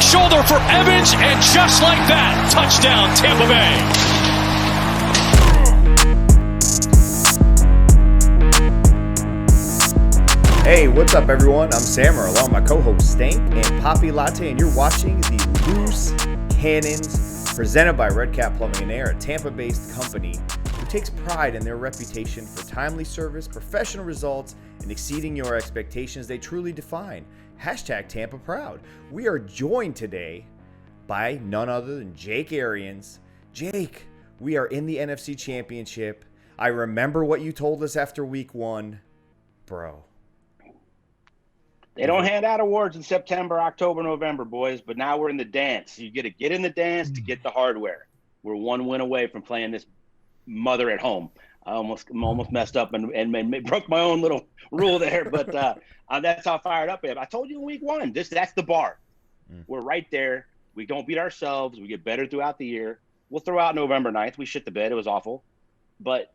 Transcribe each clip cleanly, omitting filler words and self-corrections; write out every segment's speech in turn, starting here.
shoulder for Evans, and just like that, touchdown Tampa Bay. Hey, what's up, everyone? I'm Sammer, along with my co-host Stank and Poppy Latte, and you're watching the Loose Cannons, presented by Red Cat Plumbing and Air, a Tampa-based company who takes pride in their reputation for timely service, professional results, and exceeding your expectations they truly define. Hashtag Tampa Proud. We are joined today by none other than Jake Arians. Jake, we are in the NFC Championship. I remember what you told us after week 1. Bro. They don't hand out awards in September, October, November, boys, but now we're in the dance. You got to get in the dance to get the hardware. We're one win away from playing this mother at home. I almost messed up and broke my own little rule there, but that's how fired up I am. I told you in week 1, that's the bar. We're right there. We don't beat ourselves. We get better throughout the year. We'll throw out November 9th. We shit the bed. It was awful. But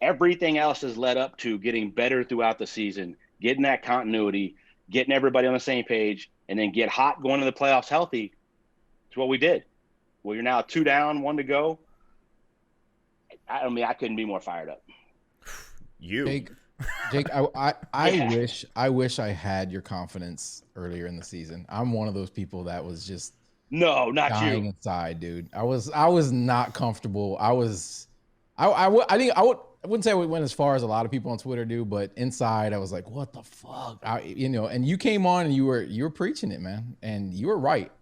everything else has led up to getting better throughout the season, getting that continuity, getting everybody on the same page, and then get hot going to the playoffs healthy. It's what we did. Well, you're now 2 down, 1 to go. I mean, I couldn't be more fired up. Jake, I wish I had your confidence earlier in the season. I'm one of those people that was just dying inside, dude. I was not comfortable. I wouldn't say I went as far as a lot of people on Twitter do, but inside I was like, what the fuck? And you came on and you were preaching it, man. And you were right.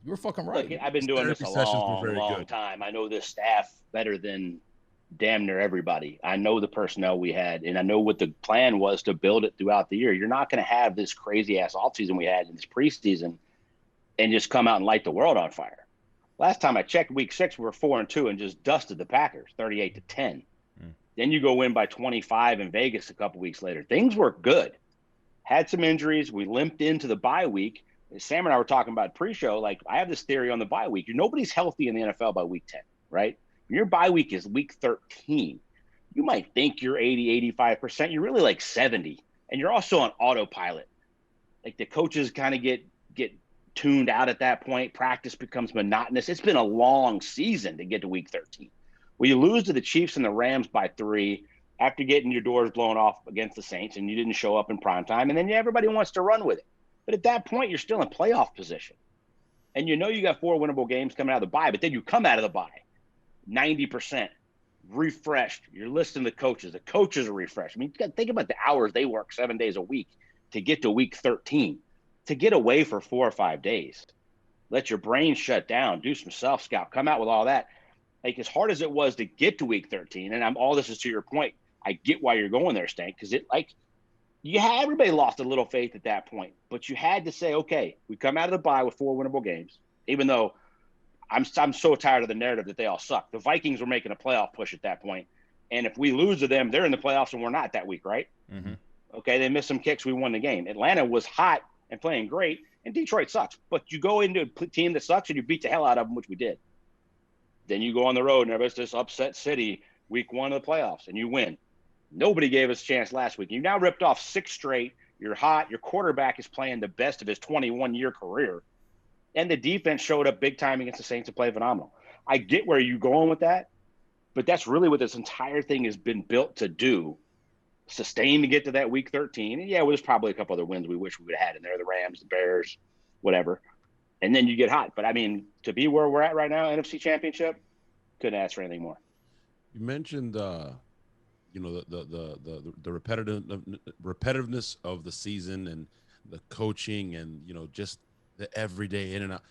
You were fucking right. Look, I've been doing this a long time. I know this staff better than damn near everybody. I know the personnel we had, and I know what the plan was to build it throughout the year. You're not going to have this crazy ass offseason we had in this preseason and just come out and light the world on fire. Last time I checked, week 6, we were 4-2 and just dusted the Packers 38-10. Then you go win by 25 in Vegas a couple weeks later. Things were good. Had some injuries. We limped into the bye week. Sam and I were talking about pre-show. Like, I have this theory on the bye week. Nobody's healthy in the NFL by week 10, right? Your bye week is week 13. You might think you're 80, 85%. You're really like 70. And you're also on autopilot. Like, the coaches kind of get tuned out at that point. Practice becomes monotonous. It's been a long season to get to week 13. Well, you lose to the Chiefs and the Rams by 3 after getting your doors blown off against the Saints, and you didn't show up in prime time. And then everybody wants to run with it. But at that point, you're still in playoff position. And you got 4 winnable games coming out of the bye, but then you come out of the bye 90% refreshed. You're listening to the coaches. The coaches are refreshed. I mean, you got to think about the hours they work 7 days a week to get to week 13, to get away for 4 or 5 days. Let your brain shut down, do some self-scout, come out with all that. Like, as hard as it was to get to week 13, and all this is to your point, I get why you're going there, Stank, because everybody lost a little faith at that point, but you had to say, okay, we come out of the bye with 4 winnable games, even though I'm so tired of the narrative that they all suck. The Vikings were making a playoff push at that point, and if we lose to them, they're in the playoffs and we're not that week, right? Mm-hmm. Okay, they missed some kicks, we won the game. Atlanta was hot and playing great, and Detroit sucks, but you go into a team that sucks and you beat the hell out of them, which we did. Then you go on the road and everybody's this upset city week 1 of the playoffs and you win. Nobody gave us a chance last week. You now ripped off 6 straight. You're hot. Your quarterback is playing the best of his 21-year career. And the defense showed up big time against the Saints and played phenomenal. I get where you're going with that, but that's really what this entire thing has been built to do. Sustain to get to that week 13. And yeah, there's probably a couple other wins we wish we would have had in there. The Rams, the Bears, whatever. And then you get hot. But, I mean, to be where we're at right now, NFC Championship, couldn't ask for anything more. You mentioned, the repetitiveness of the season and the coaching and, just the everyday in and out.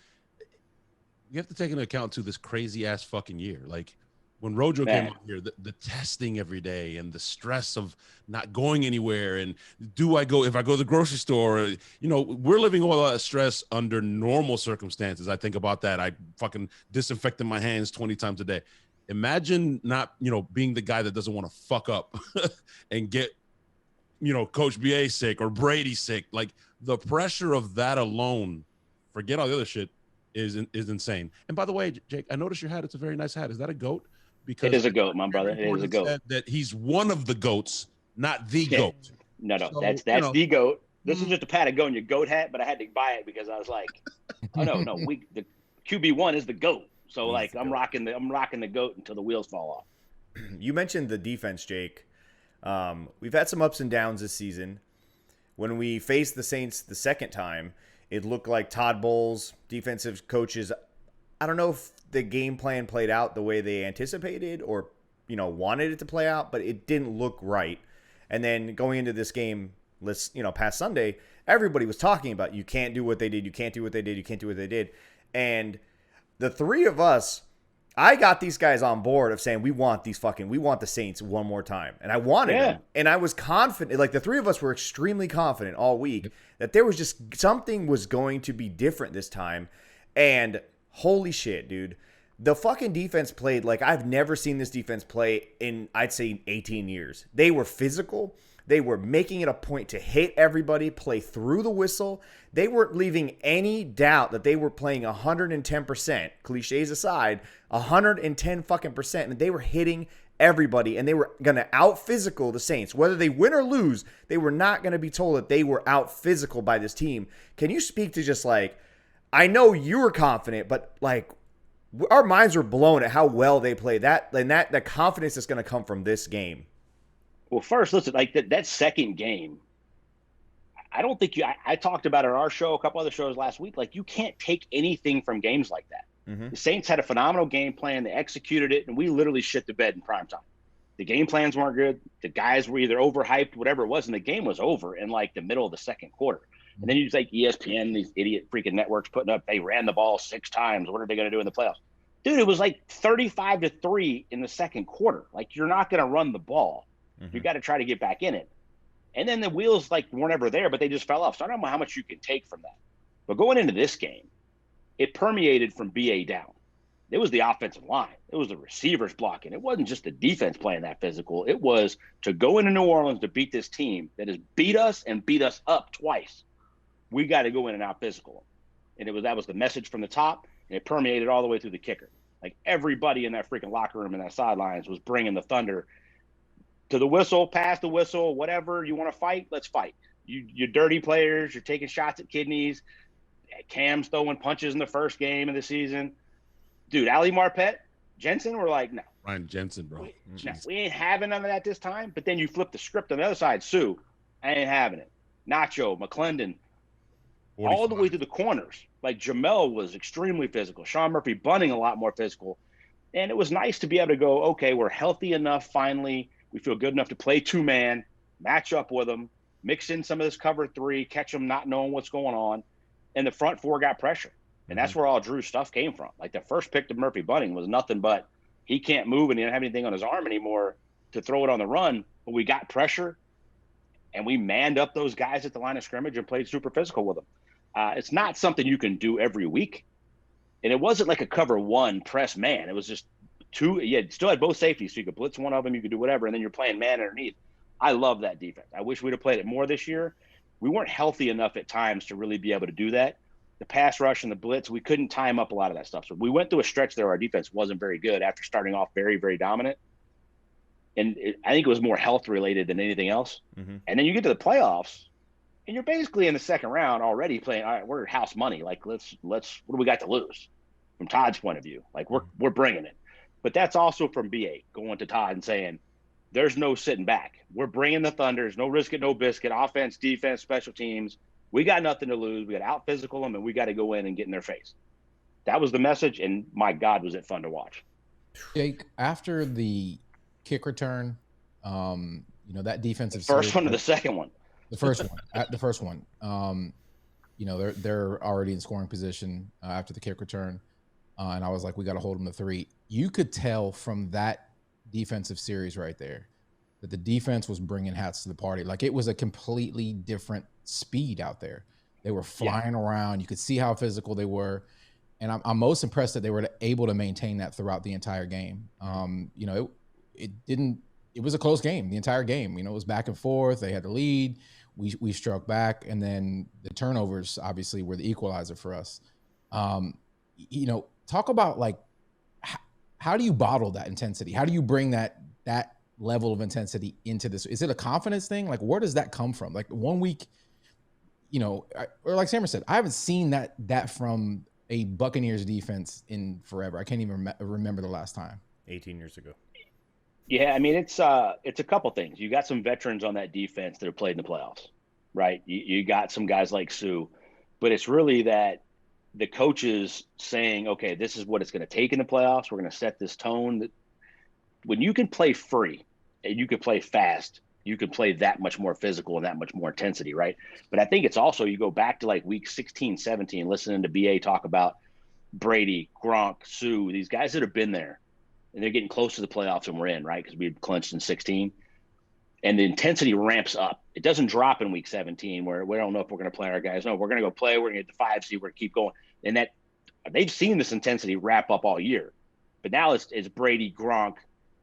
You have to take into account, too, this crazy-ass fucking year. Like, when Rojo came out here, the testing every day and the stress of not going anywhere and if I go to the grocery store, we're living all that stress under normal circumstances. I think about that. I fucking disinfecting my hands 20 times a day. Imagine not, being the guy that doesn't want to fuck up and get, Coach BA sick or Brady sick. Like, the pressure of that alone, forget all the other shit, is insane. And by the way, Jake, I noticed your hat. It's a very nice hat. Is that a goat? Because it is a goat, my brother. It is a goat. That he's one of the goats, not the goat. No, so, that's the goat. This is just a Patagonia goat hat, but I had to buy it because I was like, Oh no, the QB1 is the GOAT. So like I'm rocking the GOAT until the wheels fall off. You mentioned the defense, Jake. We've had some ups and downs this season. When we faced the Saints the second time, it looked like Todd Bowles, defensive coaches, I don't know if the game plan played out the way they anticipated or, wanted it to play out, but it didn't look right. And then going into this game, past Sunday, everybody was talking about you can't do what they did, you can't do what they did, you can't do what they did. And the three of us, I got these guys on board of saying we want the Saints one more time. And I wanted them. And I was confident, like the three of us were extremely confident all week that there was just something was going to be different this time. And holy shit, dude. The fucking defense played like I've never seen this defense play in, I'd say, 18 years. They were physical. They were making it a point to hit everybody, play through the whistle. They weren't leaving any doubt that they were playing 110%, cliches aside, 110 fucking percent, and they were hitting everybody, and they were going to out-physical the Saints. Whether they win or lose, they were not going to be told that they were out-physical by this team. Can you speak to just like, I know you were confident, but like, our minds were blown at how well they played that, and that confidence is going to come from this game. Well, first, listen, like that second game, I don't think I talked about it on our show, a couple other shows last week. Like, you can't take anything from games like that. Mm-hmm. The Saints had a phenomenal game plan. They executed it, and we literally shit the bed in prime time. The game plans weren't good. The guys were either overhyped, whatever it was, and the game was over in like the middle of the second quarter. And then you just like ESPN, these idiot freaking networks putting up, they ran the ball 6 times. What are they going to do in the playoffs? Dude, it was like 35-3 in the second quarter. Like, you're not going to run the ball. Mm-hmm. You got to try to get back in it. And then the wheels like weren't ever there, but they just fell off. So I don't know how much you can take from that. But going into this game, it permeated from BA down. It was the offensive line. It was the receivers blocking. It wasn't just the defense playing that physical. It was to go into New Orleans to beat this team that has beat us and beat us up twice. We got to go in and out physical. And that was the message from the top, and it permeated all the way through the kicker. Like, everybody in that freaking locker room and that sidelines was bringing the thunder to the whistle, past the whistle, whatever. You want to fight? Let's fight. You dirty players, you're taking shots at kidneys. Cam's throwing punches in the first game of the season. Dude, Ali Marpet, Jensen were like, no. Ryan Jensen, bro. We ain't having none of that this time. But then you flip the script on the other side. Sue, I ain't having it. Nacho, McClendon, 45. All the way to the corners. Like, Jamel was extremely physical. Sean Murphy Bunting a lot more physical. And it was nice to be able to go, okay, we're healthy enough finally. We feel good enough to play 2-man, match up with them, mix in some of this cover 3, catch them not knowing what's going on. And the front 4 got pressure. And that's where all Drew's stuff came from. Like, the first pick to Murphy Bunting was nothing but he can't move and he didn't have anything on his arm anymore to throw it on the run. But we got pressure, and we manned up those guys at the line of scrimmage and played super physical with them. It's not something you can do every week. And it wasn't like a cover 1 press man. It was just 2. You still had both safeties, so you could blitz one of them, you could do whatever, and then you're playing man underneath. I love that defense. I wish we'd have played it more this year. We weren't healthy enough at times to really be able to do that. The pass rush and the blitz, we couldn't time up a lot of that stuff. So we went through a stretch there where our defense wasn't very good after starting off very, very dominant. And I think it was more health related than anything else. Mm-hmm. And then you get to the playoffs, and you're basically in the second round already playing, all right, we're house money. Like, let's what do we got to lose from Todd's point of view? Like, we're bringing it. But that's also from BA going to Todd and saying, there's no sitting back. We're bringing the Thunders, no risk it, no biscuit, offense, defense, special teams. We got nothing to lose. We got to out-physical them, and we got to go in and get in their face. That was the message, and my God, was it fun to watch. Jake, after the kick return, that defensive first one or the second one? The first one. They're already in scoring position after the kick return, and I was like, we got to hold them to 3. You could tell from that defensive series right there that the defense was bringing hats to the party. Like, it was a completely different speed out there. They were flying around. You could see how physical they were. And I'm most impressed that they were able to maintain that throughout the entire game. It was a close game, the entire game. It was back and forth. They had the lead. We struck back. And then the turnovers obviously were the equalizer for us. Talk about, like, how do you bottle that intensity? How do you bring that level of intensity into this? Is it a confidence thing? Like, where does that come from? Like, one week or like Sammer said, I haven't seen that from a Buccaneers defense in forever. I can't even remember the last time. 18 years ago. Yeah, I mean, it's a couple things. You got some veterans on that defense that have played in the playoffs, right? You got some guys like Sue, but it's really that the coaches saying, okay, this is what it's going to take in the playoffs. We're going to set this tone. That when you can play free and you can play fast, you can play that much more physical and that much more intensity, right? But I think it's also, you go back to like week 16, 17, listening to BA talk about Brady, Gronk, Sue, these guys that have been there. And they're getting close to the playoffs and we're in, right? Because we had clinched in 16. And the intensity ramps up. It doesn't drop in week 17 where we don't know if we're going to play our guys. No, we're going to go play. We're going to get the 5 seed. We're going to keep going. And that they've seen this intensity wrap up all year. But now it's Brady, Gronk.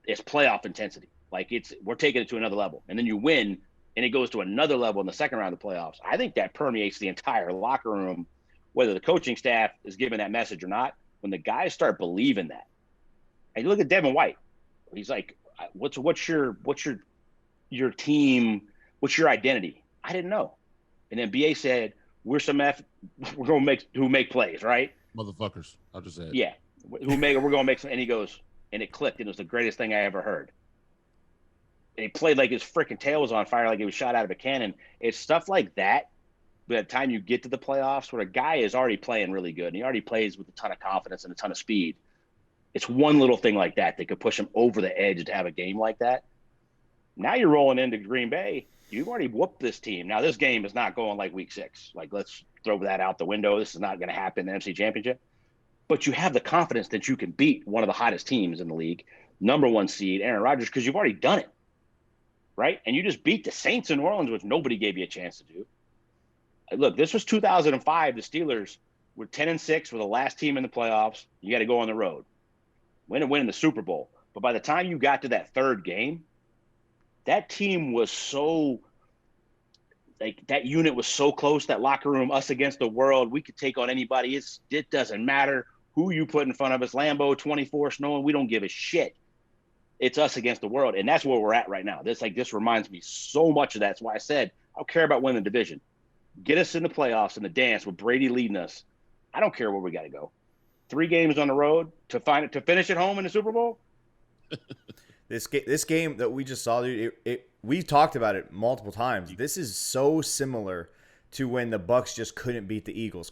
It's playoff intensity. Like we're taking it to another level. And then you win, and it goes to another level in the second round of the playoffs. I think that permeates the entire locker room, whether the coaching staff is giving that message or not. When the guys start believing that, and you look at Devin White, he's like, what's your team? What's your identity? I didn't know. And then BA said, we're going to make plays, right? Motherfuckers. I'll just say it. Yeah. We're going to make some, and he goes, and it clicked. And it was the greatest thing I ever heard. And he played like his freaking tail was on fire, like he was shot out of a cannon. It's stuff like that. By the time you get to the playoffs, where a guy is already playing really good, and he already plays with a ton of confidence and a ton of speed, it's one little thing like that that could push him over the edge to have a game like that. Now you're rolling into Green Bay. You've already whooped this team. Now this game is not going like week 6. Like, let's throw that out the window. This is not going to happen in the NFC Championship. But you have the confidence that you can beat one of the hottest teams in the league, number 1 seed, Aaron Rodgers, because you've already done it, right? And you just beat the Saints in New Orleans, which nobody gave you a chance to do. Look, this was 2005. The Steelers were 10-6, were the last team in the playoffs. You got to go on the road. Win the Super Bowl. But by the time you got to that third game, that team was so like that unit was so close, that locker room, us against the world. We could take on anybody. It doesn't matter who you put in front of us. Lambeau, 24, snowing. We don't give a shit. It's us against the world. And that's where we're at right now. This reminds me so much of that. That's why I said, I don't care about winning the division. Get us in the playoffs, in the dance with Brady leading us. I don't care where we got to go. 3 games on the road to finish at home in the Super Bowl. This game that we just saw, dude, we talked about it multiple times. This is so similar to when the Bucs just couldn't beat the Eagles.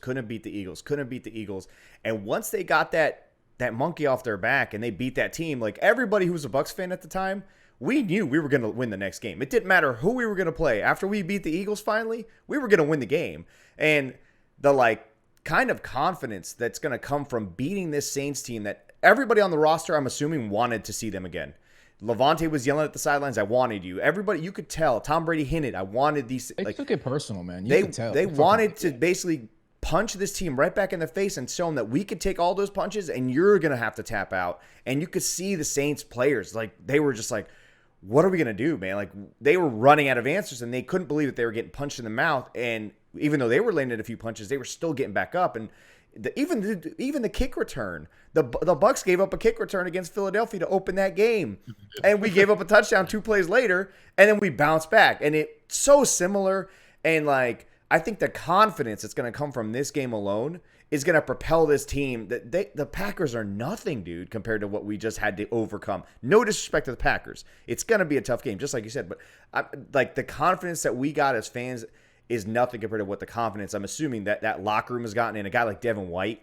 And once they got that monkey off their back and they beat that team, like everybody who was a Bucs fan at the time, we knew we were going to win the next game. It didn't matter who we were going to play. After we beat the Eagles finally, we were going to win the game. And the kind of confidence that's going to come from beating this Saints team that everybody on the roster, I'm assuming, wanted to see them again. Levante was yelling at the sidelines, I wanted you. Everybody, you could tell. Tom Brady hinted, I wanted these. They took it personal, man. You could tell. They wanted to basically punch this team right back in the face and show them that we could take all those punches and you're going to have to tap out. And you could see the Saints players, they were just like, what are we going to do, man? They were running out of answers and they couldn't believe that they were getting punched in the mouth. And even though they were landing a few punches, they were still getting back up. And even the kick return, the Bucs gave up a kick return against Philadelphia to open that game, and we gave up a touchdown 2 plays later, and then we bounced back. And it's so similar. And I think the confidence that's going to come from this game alone is going to propel this team. The Packers are nothing, dude, compared to what we just had to overcome. No disrespect to the Packers, it's going to be a tough game, just like you said. But the confidence that we got as fans is nothing compared to what the confidence I'm assuming that locker room has gotten in. A guy like Devin White,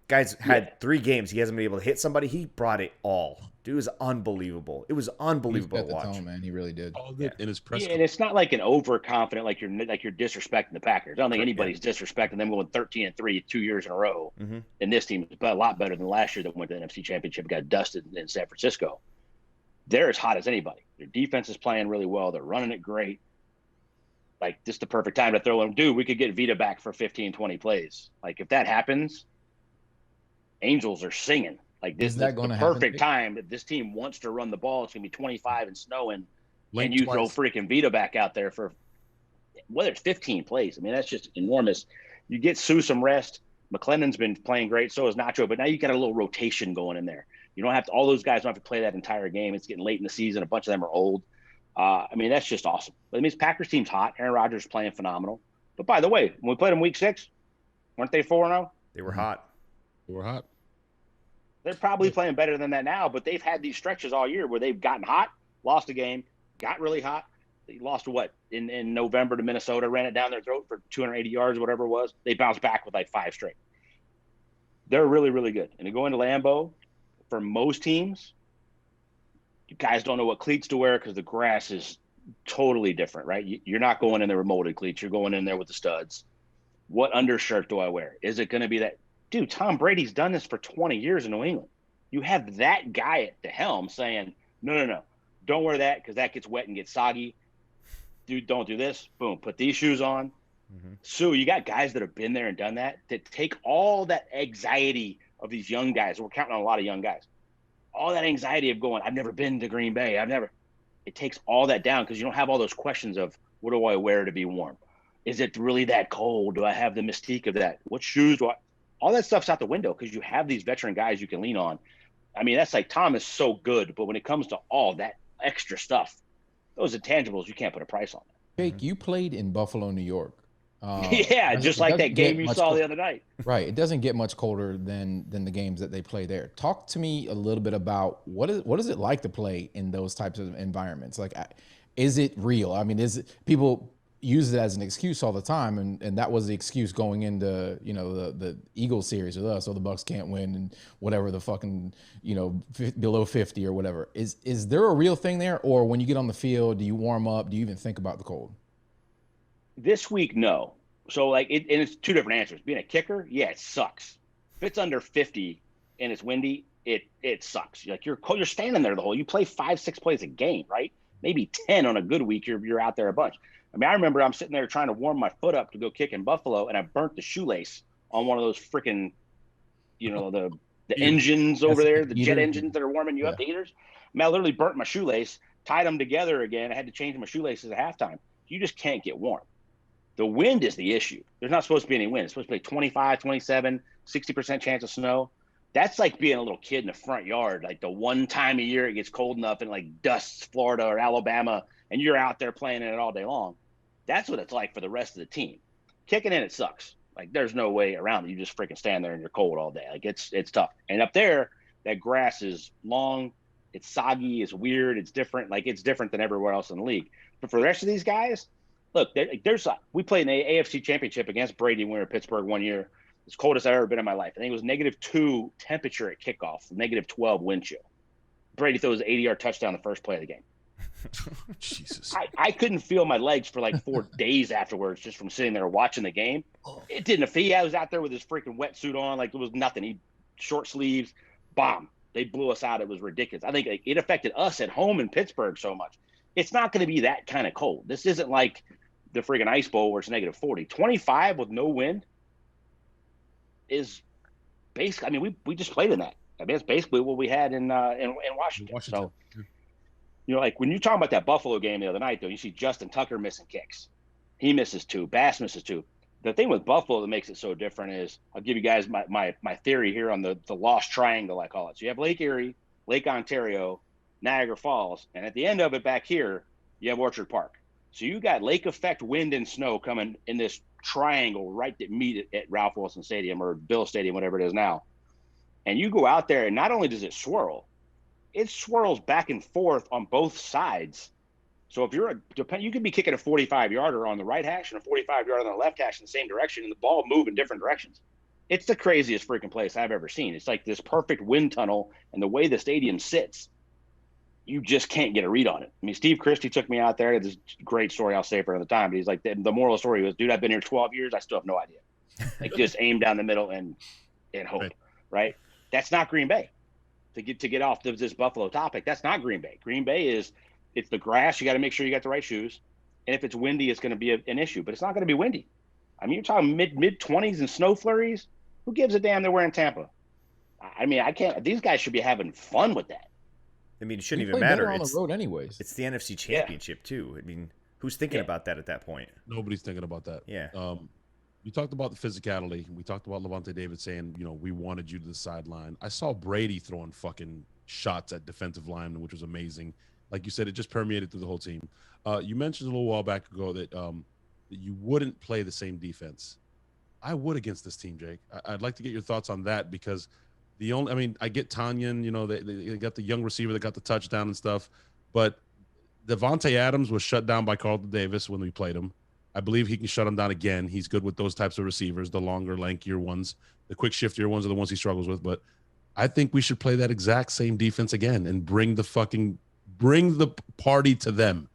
guys had 3 games. He hasn't been able to hit somebody. He brought it all. Dude, it was unbelievable. It was unbelievable to watch. Tone, man. He really did. All of it in his press. Yeah, and it's not like an overconfident, like you're disrespecting the Packers. I don't think anybody's disrespecting them going 13-3 2 years in a row. Mm-hmm. And this team is a lot better than last year that went to the NFC Championship and got dusted in San Francisco. They're as hot as anybody. Their defense is playing really well. They're running it great. Just the perfect time to throw in. Dude, we could get Vita back for 15, 20 plays. If that happens, Angels are singing. This is the perfect time that this team wants to run the ball. It's going to be 25 and snowing, and you throw freaking Vita back out there for whether it's 15 plays. I mean, that's just enormous. You get Sue some rest. McClellan's been playing great. So has Nacho, but now you got a little rotation going in there. You don't have to. All those guys don't have to play that entire game. It's getting late in the season. A bunch of them are old. I mean, that's just awesome. But it means Packers team's hot. Aaron Rodgers playing phenomenal. But by the way, when we played them week 6, weren't they 4-0? They were hot. They were hot. They're probably playing better than that now, but they've had these stretches all year where they've gotten hot, lost a game, got really hot. They lost in November to Minnesota, ran it down their throat for 280 yards, whatever it was. They bounced back with like 5 straight. They're really, really good. And to go into Lambeau, for most teams, you guys don't know what cleats to wear because the grass is totally different, right? You're not going in there with molded cleats. You're going in there with the studs. What undershirt do I wear? Is it going to be that? Dude, Tom Brady's done this for 20 years in New England. You have that guy at the helm saying, no, don't wear that because that gets wet and gets soggy. Dude, don't do this. Boom, put these shoes on. Mm-hmm. So you got guys that have been there and done that take all that anxiety of these young guys. We're counting on a lot of young guys. All that anxiety of going, I've never been to Green Bay. It takes all that down because you don't have all those questions of what do I wear to be warm? Is it really that cold? Do I have the mystique of that? What shoes do I? All that stuff's out the window because you have these veteran guys you can lean on. I mean, that's like Tom is so good, but when it comes to all that extra stuff, those intangibles, you can't put a price on that. Jake, you played in Buffalo, New York. Yeah, just like that game you saw the other night. Right. It doesn't get much colder than the games that they play there. Talk to me a little bit about what is it like to play in those types of environments? Like, is it real? I mean, is it, people use it as an excuse all the time, and that was the excuse going into, you know, the Eagles series with us, so the Bucs can't win and whatever, the fucking, you know, below 50 or whatever. Is there a real thing there, or when you get on the field, do you warm up? Do you even think about the cold? This week, no. So like and it's 2 different answers. Being a kicker, yeah, it sucks. If it's under 50 and it's windy, it sucks. Like you're standing there the whole. You play 5-6 plays a game, right? Maybe 10 on a good week. You're out there a bunch. I mean, I remember I'm sitting there trying to warm my foot up to go kick in Buffalo, and I burnt the shoelace on one of those freaking, you know, the engines over there, the jet engines that are warming you up, the heaters. I mean, I literally burnt my shoelace, tied them together again. I had to change my shoelaces at halftime. You just can't get warm. The wind is the issue. There's not supposed to be any wind. It's supposed to be 25, 27, 60% chance of snow. That's like being a little kid in the front yard, like the one time a year it gets cold enough and like dusts Florida or Alabama, and you're out there playing in it all day long. That's what it's like for the rest of the team. Kicking in, it sucks. Like there's no way around it. You just freaking stand there and you're cold all day. Like it's tough. And up there, that grass is long, it's soggy, it's weird, it's different. Like it's different than everywhere else in the league. But for the rest of these guys, look, we played in the AFC Championship against Brady when we were in Pittsburgh one year. It's coldest I've ever been in my life. I think it was -2 temperature at kickoff, -12 wind chill. Brady throws an 80-yard touchdown the first play of the game. Jesus. I couldn't feel my legs for like 4 days afterwards just from sitting there watching the game. It didn't affect. I was out there with his freaking wetsuit on like it was nothing. He short sleeves, bomb. They blew us out. It was ridiculous. I think it affected us at home in Pittsburgh so much. It's not going to be that kind of cold. This isn't like the freaking Ice Bowl where it's -40. 25 with no wind is basically, I mean, we just played in that. I mean, it's basically what we had in Washington. So, you know, like when you talk about that Buffalo game the other night, though, you see Justin Tucker missing kicks. He misses 2. Bass misses 2. The thing with Buffalo that makes it so different is, I'll give you guys my theory here on the lost triangle, I call it. So you have Lake Erie, Lake Ontario, Niagara Falls, and at the end of it back here, you have Orchard Park. So you got lake effect wind and snow coming in this triangle right that meet at Ralph Wilson Stadium or Bill Stadium, whatever it is now. And you go out there and not only does it swirl, it swirls back and forth on both sides. So if you could be kicking a 45-yarder on the right hash and a 45-yarder on the left hash in the same direction, and the ball move in different directions. It's the craziest freaking place I've ever seen. It's like this perfect wind tunnel, and the way the stadium sits, you just can't get a read on it. I mean, Steve Christie took me out there. This is a great story I'll say for another time. But he's like, the moral of the story was, dude, I've been here 12 years. I still have no idea. Like, just aim down the middle and hope, right? That's not Green Bay. To get off this Buffalo topic, that's not Green Bay. Green Bay it's the grass. You got to make sure you got the right shoes. And if it's windy, it's going to be an issue. But it's not going to be windy. I mean, you're talking mid-20s and snow flurries. Who gives a damn they're wearing Tampa? I mean, these guys should be having fun with that. I mean, it shouldn't even matter. On the road anyways. It's the NFC Championship too. I mean, who's thinking about that at that point? Nobody's thinking about that. Yeah. You talked about the physicality. We talked about Levante David saying, you know, we wanted you to the sideline. I saw Brady throwing fucking shots at defensive linemen, which was amazing. Like you said, it just permeated through the whole team. You mentioned a little while back ago that that you wouldn't play the same defense. I would against this team, Jake. I'd like to get your thoughts on that because I get Tanyan, they got the young receiver that got the touchdown and stuff, but Devontae Adams was shut down by Carlton Davis when we played him. I believe he can shut him down again. He's good with those types of receivers, the longer, lankier ones. The quick shiftier ones are the ones he struggles with. But I think we should play that exact same defense again and bring the party to them.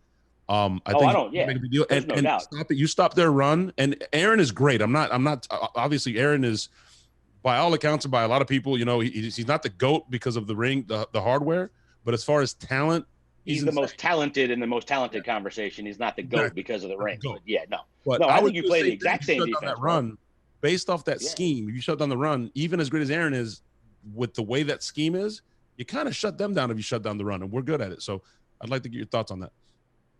I think make a big deal. And stop it. You stop their run. And Aaron is great. I'm not obviously Aaron is, by all accounts and by a lot of people, he's not the GOAT because of the ring, the hardware. But as far as talent, he's the most talented in the most talented conversation. He's not the GOAT because of the ring. But yeah, no. But I think you play the exact same defense. That run, based off that scheme, if you shut down the run, even as great as Aaron is, with the way that scheme is, you kind of shut them down if you shut down the run, and we're good at it. So I'd like to get your thoughts on that.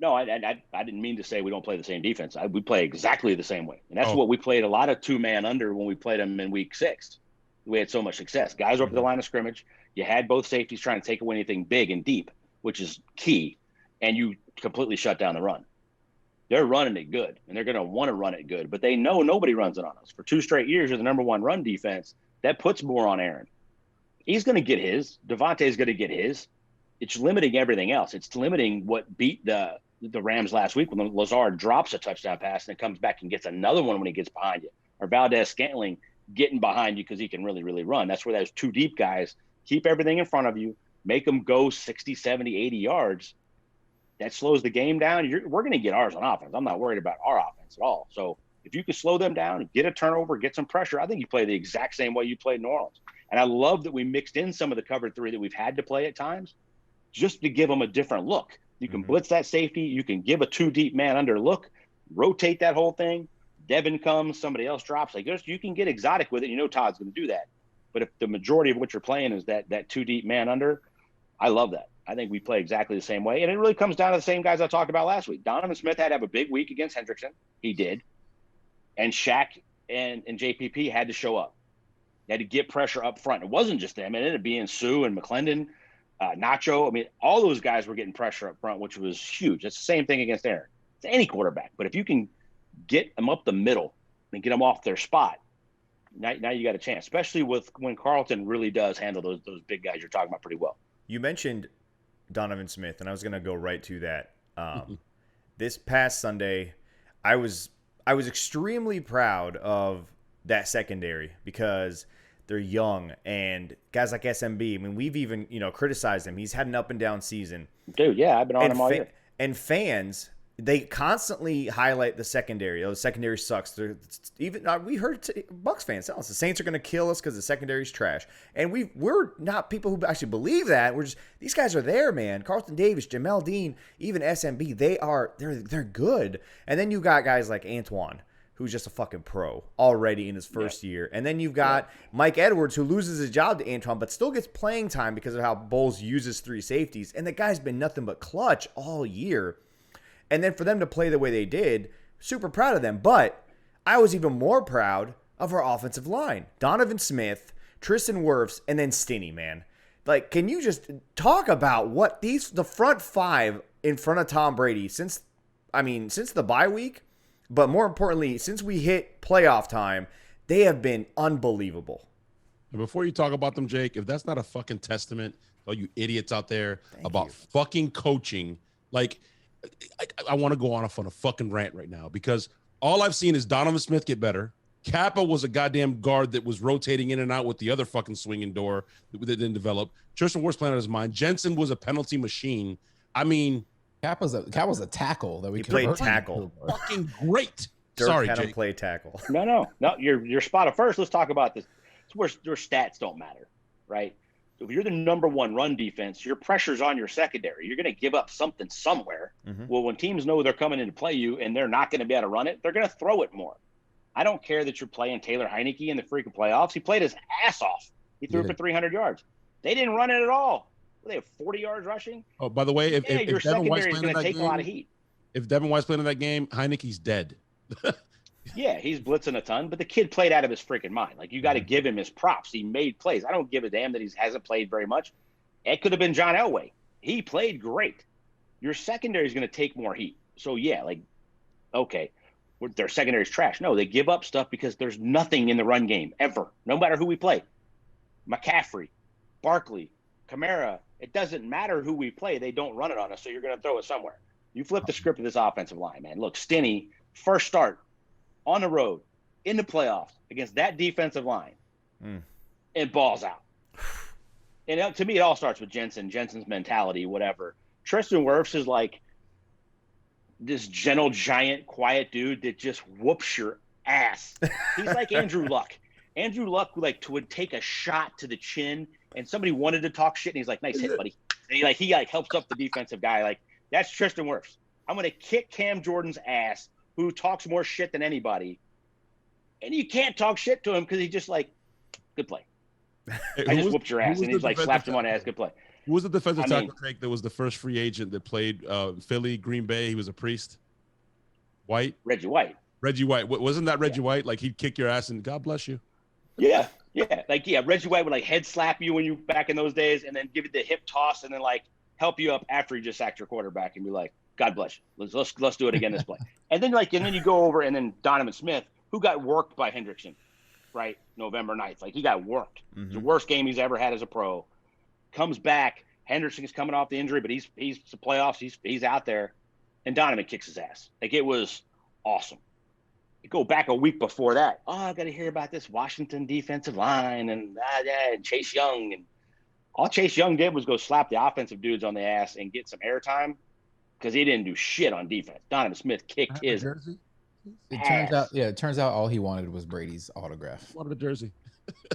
No, I didn't mean to say we don't play the same defense. We play exactly the same way. And that's what we played a lot of two-man under when we played them in week 6. We had so much success. Guys were up at the line of scrimmage. You had both safeties trying to take away anything big and deep, which is key, and you completely shut down the run. They're running it good, and they're going to want to run it good, but they know nobody runs it on us. For 2 straight years, you're the number 1 run defense. That puts more on Aaron. He's going to get his. Devontae's going to get his. It's limiting everything else. It's limiting what beat the Rams last week when Lazard drops a touchdown pass and then comes back and gets another one when he gets behind you. Or Valdez-Scantling getting behind you because he can really, really run. That's where those 2 deep guys keep everything in front of you, make them go 60, 70, 80 yards. That slows the game down. We're going to get ours on offense. I'm not worried about our offense at all. So if you can slow them down, get a turnover, get some pressure, I think you play the exact same way you played New Orleans. And I love that we mixed in some of the cover 3 that we've had to play at times just to give them a different look. You can blitz that safety. You can give a 2 deep man under look, rotate that whole thing. Devin comes, somebody else drops. You can get exotic with it. Todd's going to do that. But if the majority of what you're playing is that 2 deep man under, I love that. I think we play exactly the same way. And it really comes down to the same guys I talked about last week. Donovan Smith had to have a big week against Hendrickson. He did. And Shaq and JPP had to show up. They had to get pressure up front. It wasn't just them. It ended up being Sue and McClendon, Nacho. I mean, all those guys were getting pressure up front, which was huge. It's the same thing against Aaron. It's any quarterback. But if you can get them up the middle and get them off their spot, now you got a chance, especially when Carlton really does handle those big guys you're talking about pretty well. You mentioned Donovan Smith, and I was going to go right to that. This past Sunday, I was extremely proud of that secondary because they're young and guys like SMB. I mean, we've even criticized him. He's had an up and down season. Dude, yeah, I've been on him all year. And fans, they constantly highlight the secondary. The secondary sucks. We heard Bucs fans tell us the Saints are going to kill us because the secondary's trash. And we're not people who actually believe that. We're just, these guys are there, man. Carlton Davis, Jamel Dean, even SMB, they're good. And then you got guys like Antoine, who's just a fucking pro already in his first year. And then you've got Mike Edwards, who loses his job to Antoine, but still gets playing time because of how Bowles uses 3 safeties. And the guy's been nothing but clutch all year. And then for them to play the way they did, super proud of them. But I was even more proud of our offensive line. Donovan Smith, Tristan Wirfs, and then Stinney, man. Like, can you just talk about what the front 5 in front of Tom Brady since the bye week, but more importantly, since we hit playoff time, they have been unbelievable. And before you talk about them, Jake, if that's not a fucking testament to all you idiots out there about fucking coaching, like, I want to go on a fucking rant right now because all I've seen is Donovan Smith get better. Kappa was a goddamn guard that was rotating in and out with the other fucking swinging door that didn't develop. Tristan Wirfs playing on his mind. Jensen was a penalty machine. I mean, Cap was a tackle that we played tackle. Fucking great. Dirk Sorry, had Jake. him play tackle. No. You're spot on. First, let's talk about this. It's where your stats don't matter, right? If you're the number 1 run defense, your pressure's on your secondary. You're going to give up something somewhere. Mm-hmm. Well, when teams know they're coming in to play you and they're not going to be able to run it, they're going to throw it more. I don't care that you're playing Taylor Heineke in the freaking playoffs. He played his ass off. He threw for 300 yards. They didn't run it at all. They have 40 yards rushing. Oh, by the way, if your Devin White's secondary is going to take a lot of heat. If Devin White's playing in that game, Heineke's dead. Yeah, he's blitzing a ton, but the kid played out of his freaking mind. Like, you got to give him his props. He made plays. I don't give a damn that he hasn't played very much. It could have been John Elway. He played great. Your secondary is going to take more heat. So, yeah, like, okay. their secondary is trash. No, they give up stuff because there's nothing in the run game ever, no matter who we play. McCaffrey, Barkley, Kamara, it doesn't matter who we play. They don't run it on us, so you're going to throw it somewhere. You flip the script of this offensive line, man. Look, Stinney, first start on the road in the playoffs against that defensive line and balls out. And to me, it all starts with Jensen's mentality, whatever. Tristan Wirfs is like this gentle, giant, quiet dude that just whoops your ass. He's like Andrew Luck. Andrew Luck would take a shot to the chin, and somebody wanted to talk shit, and he's like, "Nice hit, buddy." And he helps up the defensive guy. Like, that's Tristan Wirfs. I'm gonna kick Cam Jordan's ass, who talks more shit than anybody, and you can't talk shit to him because he's just like, "Good play." Hey, I just whooped your ass, and he's like slapped him on the ass. Good play. Who was the defensive tackle that was the first free agent that played Philly, Green Bay? He was a priest. White. Reggie White. Wasn't that Reggie White? Like, he'd kick your ass and God bless you. Yeah. Reggie White would head slap you when you back in those days, and then give it the hip toss, and then help you up after you just sacked your quarterback, and be like, "God bless you. Let's do it again this play." And then you go over, and then Donovan Smith, who got worked by Hendrickson, right? November 9th. He got worked. It's the worst game he's ever had as a pro. Comes back. Hendrickson's coming off the injury, but he's the playoffs. He's out there, and Donovan kicks his ass. It was awesome. You go back a week before that. Oh, I got to hear about this Washington defensive line and Chase Young, and all Chase Young did was go slap the offensive dudes on the ass and get some airtime because he didn't do shit on defense. Donovan Smith kicked his jersey. It turns out all he wanted was Brady's autograph. Wanted a jersey.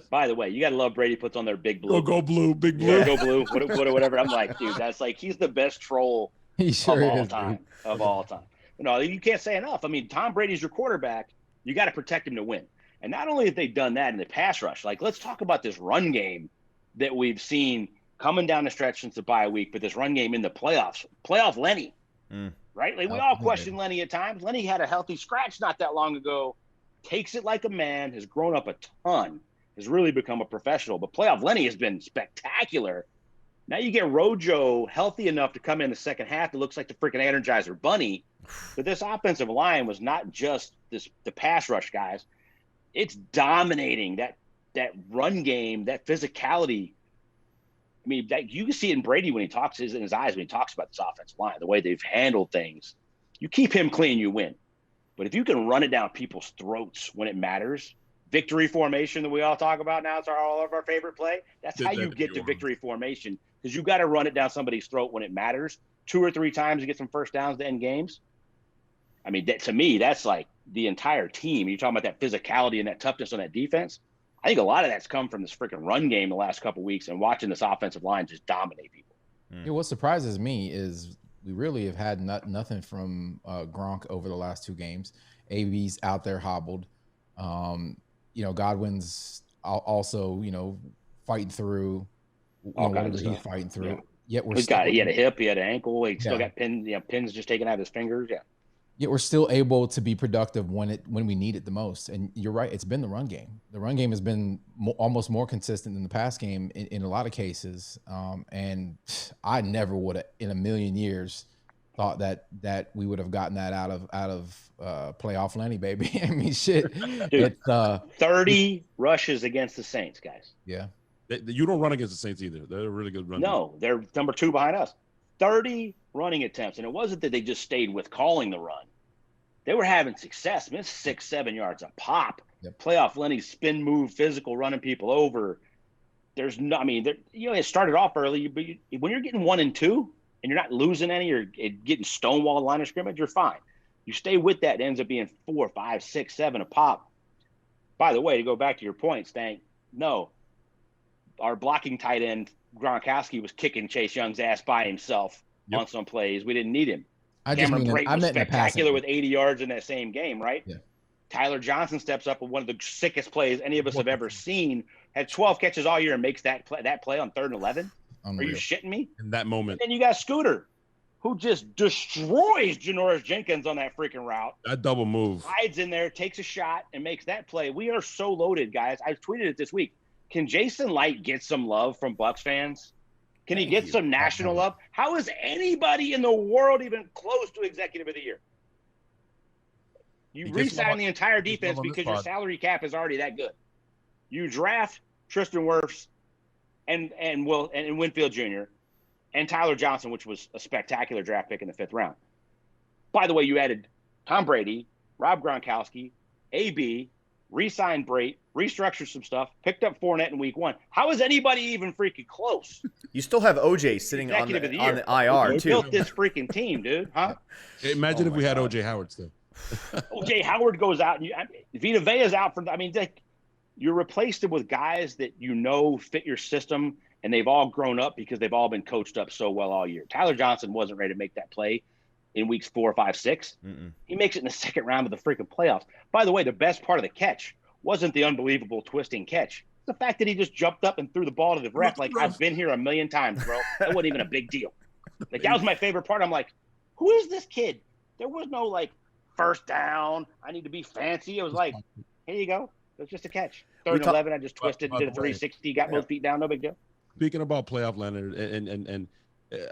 By the way, you gotta love Brady puts on their big blue. Go blue, big blue. Yeah, go blue, whatever. I'm like, dude, that's he's the best troll of all time. No, you can't say enough. I mean, Tom Brady's your quarterback. You got to protect him to win. And not only have they done that in the pass rush, let's talk about this run game that we've seen coming down the stretch since the bye week, but this run game in the playoffs. Playoff Lenny, right? We all question Lenny at times. Lenny had a healthy scratch not that long ago. Takes it like a man, has grown up a ton, has really become a professional. But playoff Lenny has been spectacular. Now you get Rojo healthy enough to come in the second half. It looks like the freaking Energizer Bunny. But this offensive line was not just the pass rush guys. It's dominating that run game, that physicality. I mean, you can see it in Brady when he talks in his eyes when he talks about this offensive line, the way they've handled things. You keep him clean, you win. But if you can run it down people's throats when it matters, victory formation that we all talk about now, it's all of our favorite play. That's how you get to victory formation, because you got to run it down somebody's throat when it matters 2 or 3 times to get some first downs to end games. I mean, to me, that's like the entire team. You're talking about that physicality and that toughness on that defense. I think a lot of that's come from this freaking run game the last couple of weeks and watching this offensive line just dominate people. Yeah, what surprises me is we really have had nothing from Gronk over the last 2 games. AB's out there hobbled. Godwin's also, fighting through whatever he's fighting through. Yeah. Yet he had a hip, he had an ankle, he still got pins just taken out of his fingers. Yeah. Yet we're still able to be productive when we need it the most. And you're right, it's been the run game. The run game has been almost more consistent than the pass game in a lot of cases. And I never would have, in a million years, thought that we would have gotten that out of playoff Lenny, baby. I mean, shit. Dude, 30 rushes against the Saints, guys. Yeah. You don't run against the Saints either. They're a really good run. No, they're number 2 behind us. 30 running attempts, and it wasn't that they just stayed with calling the run. They were having success. I mean, 6-7 yards a pop. Yep. Playoff Lenny, spin move, physical, running people over. There's no, I mean, it started off early, but when you're getting 1 and 2 and you're not losing any or getting stonewalled line of scrimmage, you're fine. You stay with that, it ends up being 4, 5, 6, 7 a pop. By the way, to go back to your point, Stank, no, our blocking tight end Gronkowski was kicking Chase Young's ass by himself on some plays. We didn't need him. Cameron Brate was spectacular with 80 yards in that same game, right? Yeah. Tyler Johnson steps up with one of the sickest plays any of us have ever seen. Had 12 catches all year and makes that play on 3rd and 11. Unreal. Are you shitting me? In that moment. And then you got Scooter, who just destroys Janoris Jenkins on that freaking route. That double move. Hides in there, takes a shot, and makes that play. We are so loaded, guys. I tweeted it this week. Can Jason Licht get some love from Bucs fans? Can he get some national love? How is anybody in the world even close to Executive of the Year? You re-sign the entire defense because your salary cap is already that good. You draft Tristan Wirfs and Winfield Jr. and Tyler Johnson, which was a spectacular draft pick in the 5th round. By the way, you added Tom Brady, Rob Gronkowski, AB, re-signed Brate, restructured some stuff, picked up Fournette in week 1. How is anybody even freaking close? You still have OJ sitting on the IR, too. You built this freaking team, dude. Huh? Imagine if we had OJ Howard still. OJ Howard goes out. And Vita Vea's out for – you replaced him with guys that fit your system, and they've all grown up because they've all been coached up so well all year. Tyler Johnson wasn't ready to make that play in weeks 4, 5, 6. He makes it in the 2nd round of the freaking playoffs. By the way, the best part of the catch wasn't the unbelievable twisting catch. It's the fact that he just jumped up and threw the ball to the ref like, I've been here a million times, bro. That wasn't even a big deal. Like, that was my favorite part. I'm like, who is this kid? There was no, first down. I need to be fancy. It was like, here you go. It was just a catch. 3rd and 11, I just twisted and did a 360, got both feet down, no big deal. Speaking about playoff Leonard, and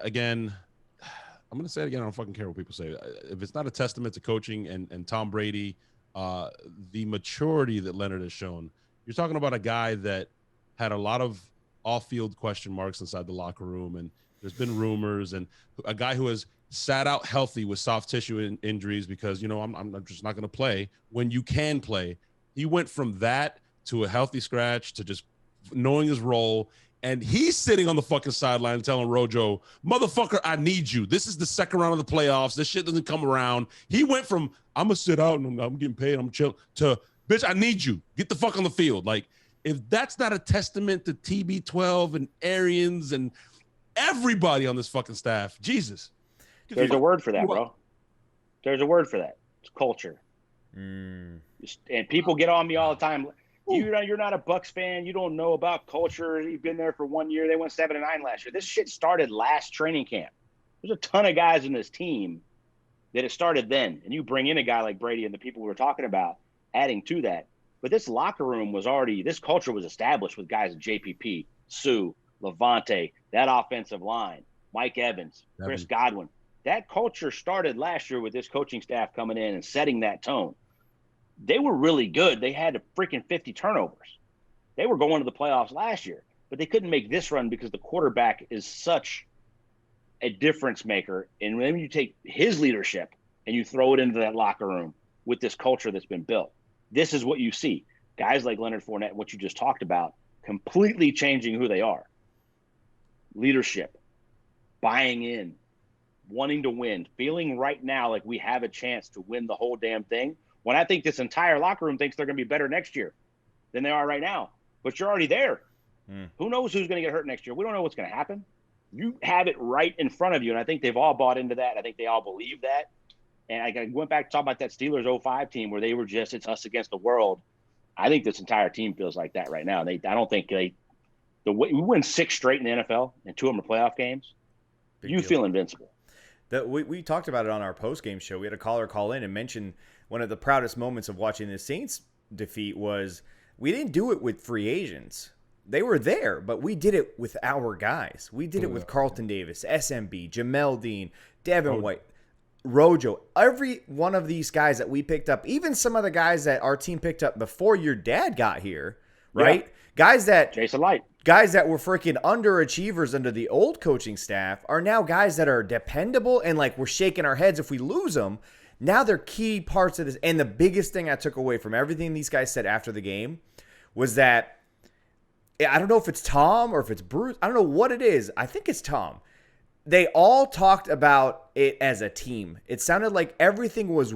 again, I'm going to say it again. I don't fucking care what people say. If it's not a testament to coaching and Tom Brady, the maturity that Leonard has shown, you're talking about a guy that had a lot of off-field question marks inside the locker room, and there's been rumors, and a guy who has sat out healthy with soft tissue injuries because, I'm just not going to play when you can play. He went from that to a healthy scratch to just knowing his role. And he's sitting on the fucking sideline telling Rojo, motherfucker, I need you. This is the 2nd round of the playoffs. This shit doesn't come around. He went from, I'm going to sit out and I'm getting paid, I'm chill, to, bitch, I need you. Get the fuck on the field. Like, if that's not a testament to TB12 and Arians and everybody on this fucking staff, Jesus. There's a word for that, bro. There's a word for that. It's culture. And people get on me all the time. You're not a Bucs fan. You don't know about culture. You've been there for 1 year. They went 7-9 last year. This shit started last training camp. There's a ton of guys in this team that it started then. And you bring in a guy like Brady and the people we were talking about, adding to that. But this locker room this culture was established with guys at JPP, Sue, Levante, that offensive line, Mike Evans, Chris Godwin. That culture started last year with this coaching staff coming in and setting that tone. They were really good. They had freaking 50 turnovers. They were going to the playoffs last year, but they couldn't make this run because the quarterback is such a difference maker. And when you take his leadership and you throw it into that locker room with this culture that's been built, this is what you see. Guys like Leonard Fournette, what you just talked about, completely changing who they are. Leadership, buying in, wanting to win, feeling right now like we have a chance to win the whole damn thing. When I think this entire locker room thinks they're going to be better next year than they are right now. But you're already there. Who knows who's going to get hurt next year? We don't know what's going to happen. You have it right in front of you, and I think they've all bought into that. I think they all believe that. And I went back to talk about that Steelers 05 team where they were just, it's us against the world. I think this entire team feels like that right now. I don't think we win 6 straight in the NFL, and 2 of them are playoff games. Big deal. Feel invincible. We talked about it on our post-game show. We had a caller call in and mention one of the proudest moments of watching the Saints defeat was we didn't do it with free agents. They were there, but we did it with our guys. We did it with Carlton Davis, SMB, Jamel Dean, Devin White, Rojo. Every one of these guys that we picked up, even some of the guys that our team picked up before your dad got here, right? Yeah. Jason Light. Guys that were freaking underachievers under the old coaching staff are now guys that are dependable and we're shaking our heads if we lose them. Now they're key parts of this. And the biggest thing I took away from everything these guys said after the game was that, I don't know if it's Tom or if it's Bruce. I don't know what it is. I think it's Tom. They all talked about it as a team. It sounded like everything was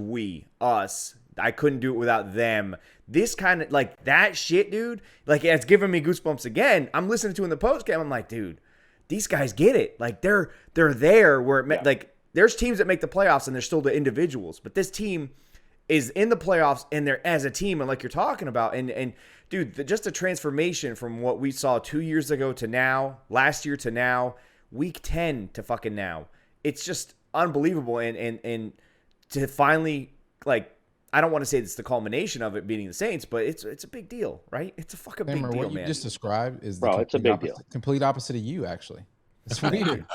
us. I couldn't do it without them. This kind of that shit, dude. It's giving me goosebumps again. I'm listening to it in the post game. I'm like, dude, these guys get it. They're there where it there's teams that make the playoffs and they're still the individuals, but this team is in the playoffs and they're as a team and you're talking about and dude, just a transformation from what we saw 2 years ago to now, last year to now, week 10 to fucking now. It's just unbelievable and to finally I don't want to say it's the culmination of it beating the Saints, but it's a big deal, right? It's a fucking big deal, what man. You just described is it's a big deal. Complete opposite of you, actually. It's weird.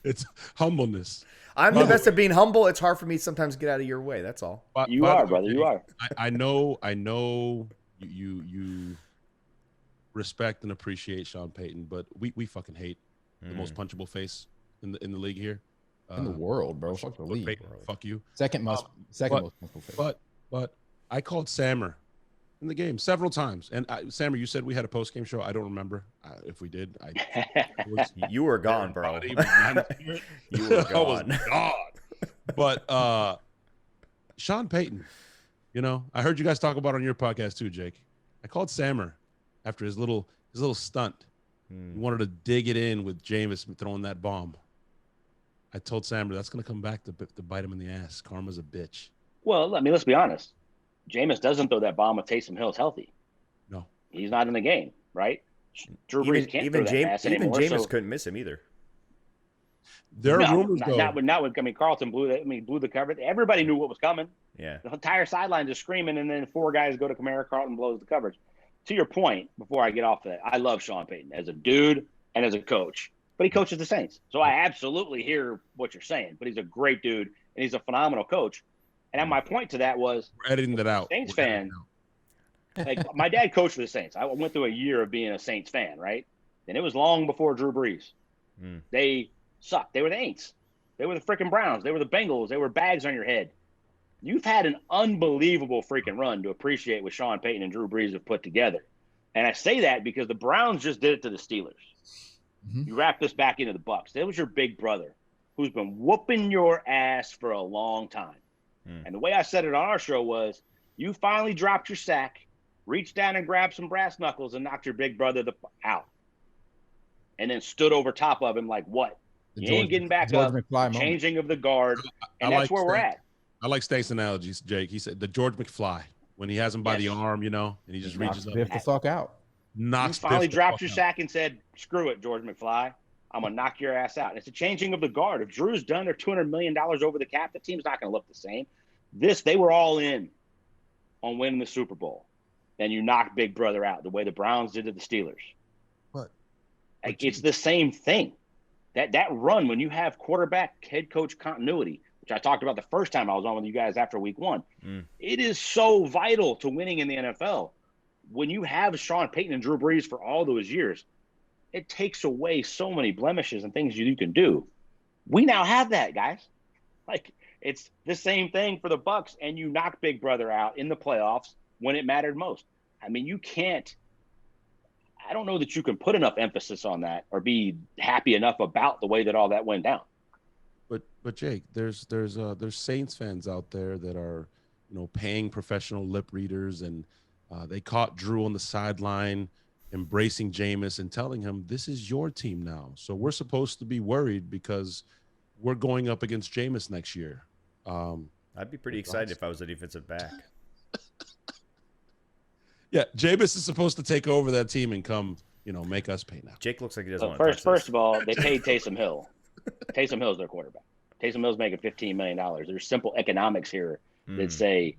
It's humbleness. I'm the best at being humble. It's hard for me sometimes to get out of your way. That's all. You are, brother. You are. I know you respect and appreciate Sean Payton, but we fucking hate the most punchable face in the league here. In the world, bro. Fuck the league. Payton, fuck you. Second most punchable face. But I called Sammer in the game several times, and Sammer, you said we had a post game show. I don't remember if we did. You were gone, bro. You were gone. But Sean Payton, I heard you guys talk about it on your podcast too, Jake. I called Sammer after his little stunt. He wanted to dig it in with Jameis throwing that bomb. I told Sammer that's going to come back to bite him in the ass. Karma's a bitch. Well, let's be honest. Jameis doesn't throw that bomb if Taysom Hill's healthy. No. He's not in the game, right? Drew Brees can't throw that pass anymore. Even Jameis couldn't miss him either. There are rumors, though. Not when Carlton blew the cover. Everybody knew what was coming. Yeah. The entire sideline just screaming, and then 4 guys go to Kamara. Carlton blows the coverage. To your point, before I get off that, I love Sean Payton as a dude and as a coach. But he coaches the Saints. So I absolutely hear what you're saying. But he's a great dude, and he's a phenomenal coach. And my point to that was, we're editing that out. Saints fan, like my dad coached for the Saints. I went through a year of being a Saints fan, right? And it was long before Drew Brees. They sucked. They were the Aints. They were the freaking Browns. They were the Bengals. They were bags on your head. You've had an unbelievable freaking run to appreciate what Sean Payton and Drew Brees have put together. And I say that because the Browns just did it to the Steelers. You wrap this back into the Bucs. That was your big brother who's been whooping your ass for a long time. And the way I said it on our show was, you finally dropped your sack, reached down and grabbed some brass knuckles and knocked your big brother out. And then stood over top of him like, what? You ain't getting back up, changing of the guard. And that's where we're at. I like State's analogies, Jake. He said the George McFly, when he has him by the arm, and he just reaches up. Biff the fuck out. You finally dropped your sack and said, screw it, George McFly. I'm going to knock your ass out. And it's a changing of the guard. If Drew's done their $200 million over the cap, the team's not going to look the same. They were all in on winning the Super Bowl. And you knocked Big Brother out the way the Browns did to the Steelers. It's the same thing. That run, when you have quarterback head coach continuity, which I talked about the first time I was on with you guys after week 1, it is so vital to winning in the NFL. When you have Sean Payton and Drew Brees for all those years, it takes away so many blemishes and things you can do. We now have that, guys. It's the same thing for the Bucs, and you knock Big Brother out in the playoffs when it mattered most. I mean, you can't – I don't know that you can put enough emphasis on that or be happy enough about the way that all that went down. But Jake, there's Saints fans out there that are, paying professional lip readers, and they caught Drew on the sideline embracing Jameis and telling him, this is your team now. So we're supposed to be worried because we're going up against Jameis next year. I'd be pretty excited if I was a defensive back. Yeah, Jameis is supposed to take over that team and come, make us pay now. Jake looks like he doesn't want to touch First of all, they paid Taysom Hill. Taysom Hill's their quarterback. Taysom Hill's making $15 million. There's simple economics here that say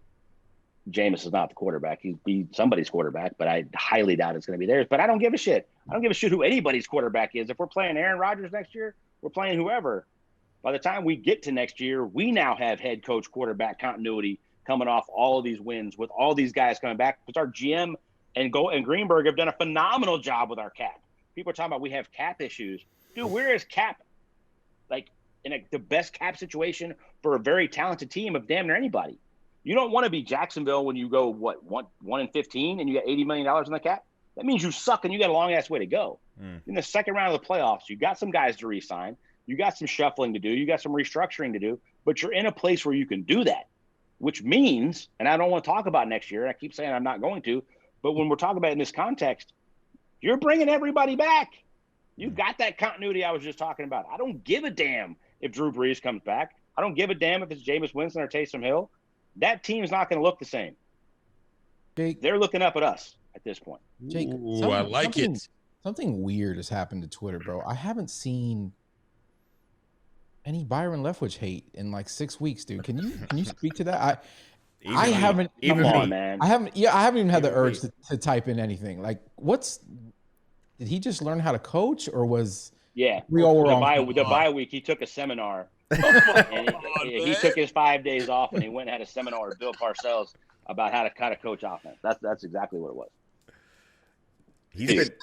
Jameis is not the quarterback. He'd be somebody's quarterback, but I highly doubt it's going to be theirs. But I don't give a shit. I don't give a shit who anybody's quarterback is. If we're playing Aaron Rodgers next year, we're playing whoever. By the time we get to next year, we now have head coach quarterback continuity coming off all of these wins with all these guys coming back. Because our GM and Greenberg have done a phenomenal job with our cap. People are talking about we have cap issues. Dude, where is cap? In the best cap situation for a very talented team of damn near anybody. You don't want to be Jacksonville when you go, 1-15 and you got $80 million in the cap? That means you suck and you got a long-ass way to go. In the second round of the playoffs, you got some guys to re-sign. You got some shuffling to do. You got some restructuring to do. But you're in a place where you can do that, which means, and I don't want to talk about next year. I keep saying I'm not going to. But when we're talking about it in this context, you're bringing everybody back. You've got that continuity I was just talking about. I don't give a damn if Drew Brees comes back. I don't give a damn if it's Jameis Winston or Taysom Hill. That team's not going to look the same. Jake, they're looking up at us at this point. Jake, I like it. Something weird has happened to Twitter, bro. I haven't seen any Byron Leftwich hate in like 6 weeks, dude. Can you speak to that? I haven't even had the urge to type in anything. Like, did he just learn how to coach, or was we all were the bye week? He took a seminar He took his 5 days off and he went and had a seminar with Bill Parcells about how to coach offense. That's exactly what it was.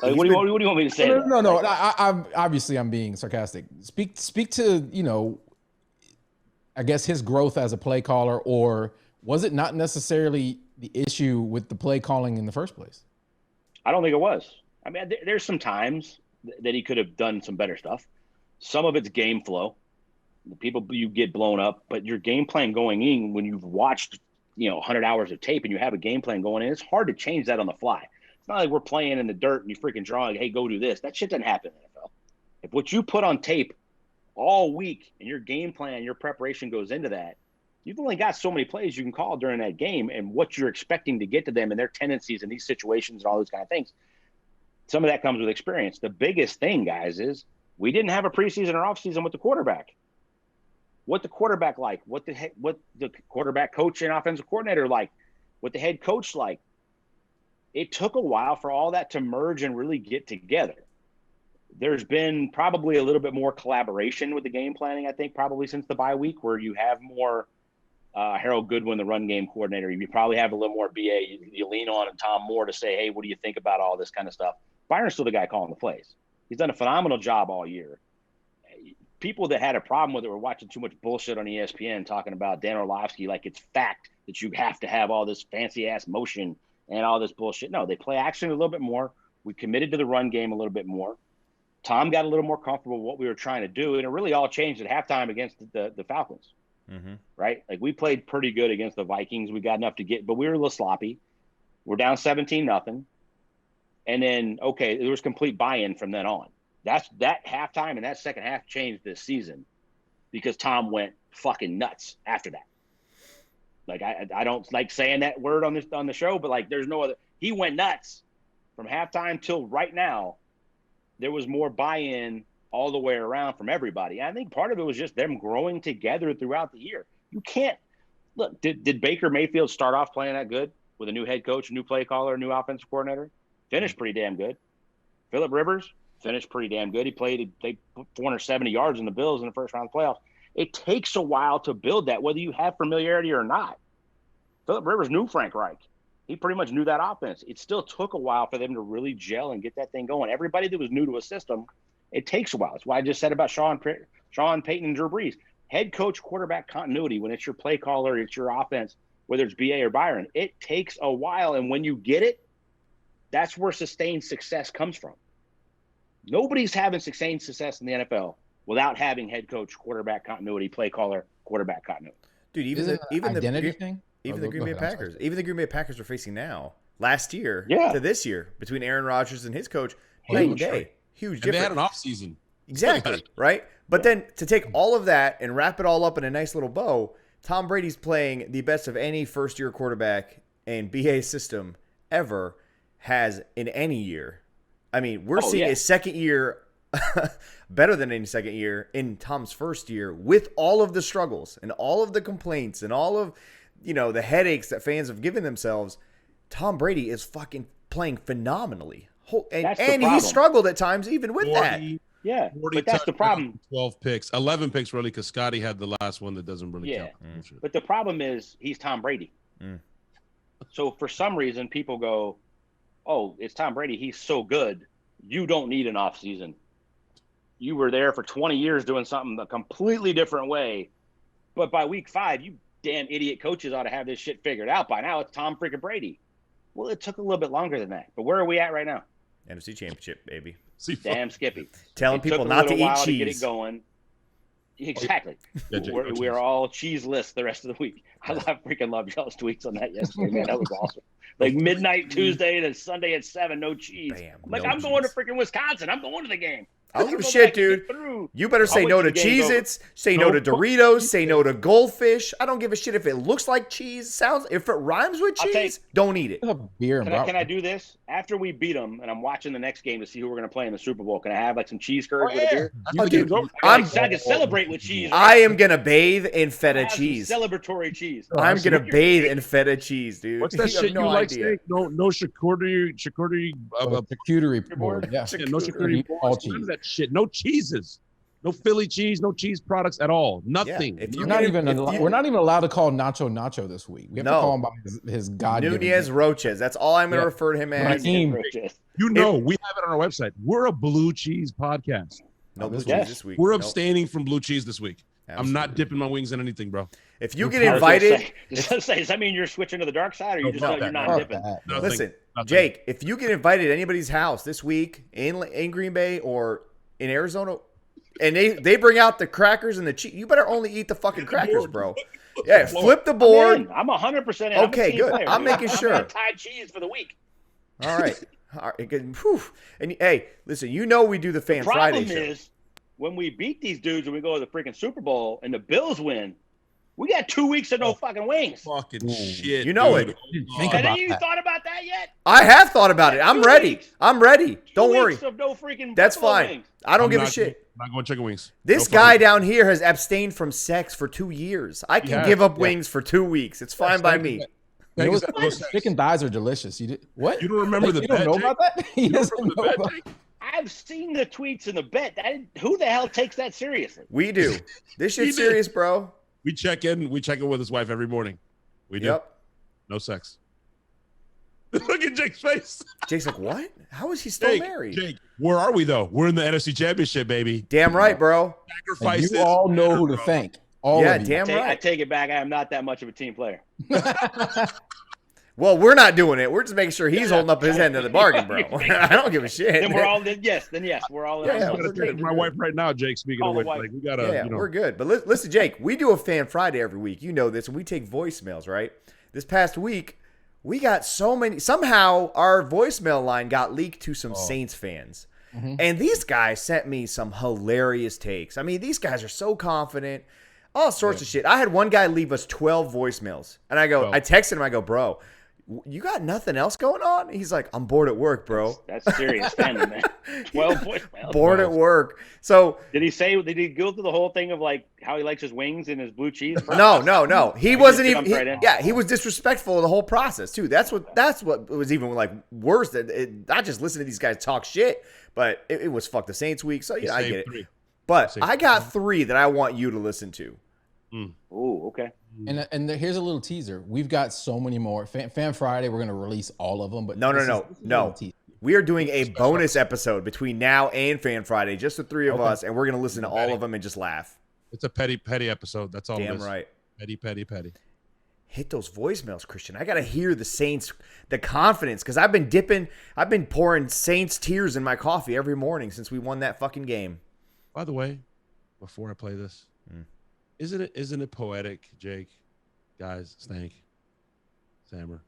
What do you want me to say? No. I'm obviously I'm being sarcastic. Speak to I guess his growth as a play caller, or was it not necessarily the issue with the play calling in the first place? I don't think it was. I mean, there's some times that he could have done some better stuff. Some of it's game flow. You get blown up, but your game plan going in, when you've watched 100 hours of tape and you have a game plan going in, it's hard to change that on the fly. It's not like we're playing in the dirt and you freaking drawing, hey, go do this. That shit doesn't happen in the NFL. If what you put on tape all week and your game plan, your preparation goes into that, you've only got so many plays you can call during that game and what you're expecting to get to them and their tendencies in these situations and all those kind of things. Some of that comes with experience. The biggest thing, guys, is we didn't have a preseason or offseason with the quarterback. What the quarterback like, what the quarterback coach and offensive coordinator like, what the head coach like. It took a while for all that to merge and really get together. There's been probably a little bit more collaboration with the game planning, I think, probably since the bye week, where you have more Harold Goodwin, the run game coordinator. You probably have a little more BA. You lean on Tom Moore to say, hey, what do you think about all this kind of stuff? Byron's still the guy calling the plays. He's done a phenomenal job all year. People that had a problem with it were watching too much bullshit on ESPN talking about Dan Orlovsky like it's fact that you have to have all this fancy-ass motion and all this bullshit. No, they play action a little bit more. We committed to the run game a little bit more. Tom got a little more comfortable with what we were trying to do, and it really all changed at halftime against the Falcons, right? Like, we played pretty good against the Vikings. We got enough to get, but we were a little sloppy. We're down 17-0. And then, okay, there was complete buy-in from then on. That halftime and that second half changed this season because Tom went fucking nuts after that. Like, I don't like saying that word on the show, but like there's no other. He went nuts from halftime till right now. There was more buy-in all the way around from everybody. And I think part of it was just them growing together throughout the year. You can't look. Did Baker Mayfield start off playing that good with a new head coach, a new play caller, a new offensive coordinator? Finished pretty damn good. Phillip Rivers finished pretty damn good. They put 470 yards in the Bills in the first round of the playoffs. It takes a while to build that, whether you have familiarity or not. Phillip Rivers knew Frank Reich. He pretty much knew that offense. It still took a while for them to really gel and get that thing going. Everybody that was new to a system, it takes a while. That's why I just said about Sean Payton and Drew Brees. Head coach, quarterback continuity, when it's your play caller, it's your offense, whether it's BA or Byron, it takes a while. And when you get it, that's where sustained success comes from. Nobody's having sustained success in the NFL without having head coach, quarterback continuity, play caller, quarterback continuity. Dude, even the Green Bay Packers. Even the Green Bay Packers are facing now, last year to this year, between Aaron Rodgers and his coach, night and day. Huge difference. They had an offseason. Exactly, right? But then to take all of that and wrap it all up in a nice little bow, Tom Brady's playing the best of any first-year quarterback in BA's system ever has in any year. I mean, we're seeing a second year better than any second year in Tom's first year with all of the struggles and all of the complaints and all of, the headaches that fans have given themselves. Tom Brady is fucking playing phenomenally. And he struggled at times even with that. Yeah, but that's the problem. 12 picks, 11 picks really, because Scotty had the last one that doesn't really count. But the problem is he's Tom Brady. So for some reason, people go, oh, it's Tom Brady. He's so good. You don't need an offseason. You were there for 20 years doing something a completely different way. But by week 5, you damn idiot coaches ought to have this shit figured out by now. It's Tom freaking Brady. Well, it took a little bit longer than that. But where are we at right now? NFC Championship, baby. Damn Skippy. Telling people not to eat cheese. To get it going. Exactly. We're all cheese-less the rest of the week. I freaking loved y'all's tweets on that yesterday, man. That was awesome. Like midnight Tuesday to Sunday at 7, no cheese. Bam, I'm going to freaking Wisconsin. I'm going to the game. I don't give a shit, dude. You better say no to Cheez-Its, say no to Doritos, say no to Goldfish. I don't give a shit if it looks like cheese, if it rhymes with cheese, don't eat it. Can I do this? After we beat them, and I'm watching the next game to see who we're going to play in the Super Bowl, can I have like some cheese curds with a beer? Dude, I can celebrate with cheese. Right? I am going to bathe in feta cheese. Celebratory cheese. I'm going to bathe in feta cheese, dude. What's that shit you like, Steak? No charcuterie board. Yeah. No charcuterie board. What is that shit? No cheeses. No Philly cheese, no cheese products at all. Nothing. Yeah, we're not even allowed to call Nacho this week. We have to call him by his God-given Nunez name. Roches. That's all I'm going to refer to him as. We have it on our website. We're a blue cheese podcast. No blue cheese this week. We're abstaining from blue cheese this week. Absolutely. I'm not dipping my wings in anything, bro. If you get invited, does that mean you're switching to the dark side, or you're not dipping? Listen, Jake, if you get invited to anybody's house this week in Green Bay or in Arizona, and they bring out the crackers and the cheese, you better only eat the fucking crackers, bro. Yeah, flip the board. I'm 100% in. Okay, good. Player, I'm making sure. I'm Thai cheese for the week. All right. And hey, listen, you know we do the Fan Friday show. The problem is, when we beat these dudes and we go to the freaking Super Bowl and the Bills win, we got 2 weeks of no fucking wings. Fucking shit. You know it. Have you thought about that yet? I have thought about it. I'm ready. I'm ready. Don't worry. Of no freaking That's fine. Wings. I don't give a shit. I'm not going chicken wings. This guy down here has abstained from sex for 2 years. I can give up wings for 2 weeks. It's fine by me. Chicken thighs are delicious. What? You don't remember the bet? You don't know about that? He doesn't know about that. I've seen the tweets and the bet. Who the hell takes that seriously? We do. This shit's serious, bro. We check in with his wife every morning. We do. Yep. No sex. Look at Jake's face. Jake's like, what? How is he still married? Jake, where are we though? We're in the NFC Championship, baby. Damn right, bro. Sacrifice. You all know who to thank. Damn right. I take it back. I am not that much of a team player. Well, we're not doing it. We're just making sure he's holding up his end of the bargain, bro. I don't give a shit. Then we're all yes. We're all in. Yeah, we're good. My wife right now, Jake. Speaking of which, like we gotta. We're good. But listen, Jake, we do a Fan Friday every week. You know this, and we take voicemails, right? This past week, we got so many. Somehow, our voicemail line got leaked to some Saints fans, and these guys sent me some hilarious takes. I mean, these guys are so confident. All sorts of shit. I had one guy leave us 12 voicemails, and I texted him. I go, bro, you got nothing else going on? He's like, I'm bored at work, bro. That's serious standing, man. 12 voicemails. Bored at work. So did he go through the whole thing of like how he likes his wings and his blue cheese? No. He wasn't even. He was disrespectful of the whole process too. That's what was even like worse. Not just listen to these guys talk shit, but it was fuck the Saints week. So I get it. But I got 3 that I want you to listen to. Oh, okay. And here's a little teaser. We've got so many more. Fan Friday, we're going to release all of them. But no. We are doing a bonus episode between now and Fan Friday, just the 3 of us, and we're going to listen to all of them and just laugh. It's a petty episode. That's all it is. Damn right. Petty. Hit those voicemails, Christian. I got to hear the Saints, the confidence, because I've been pouring Saints tears in my coffee every morning since we won that fucking game. By the way, before I play this, isn't it poetic, Jake, guys, Stank, Sammer,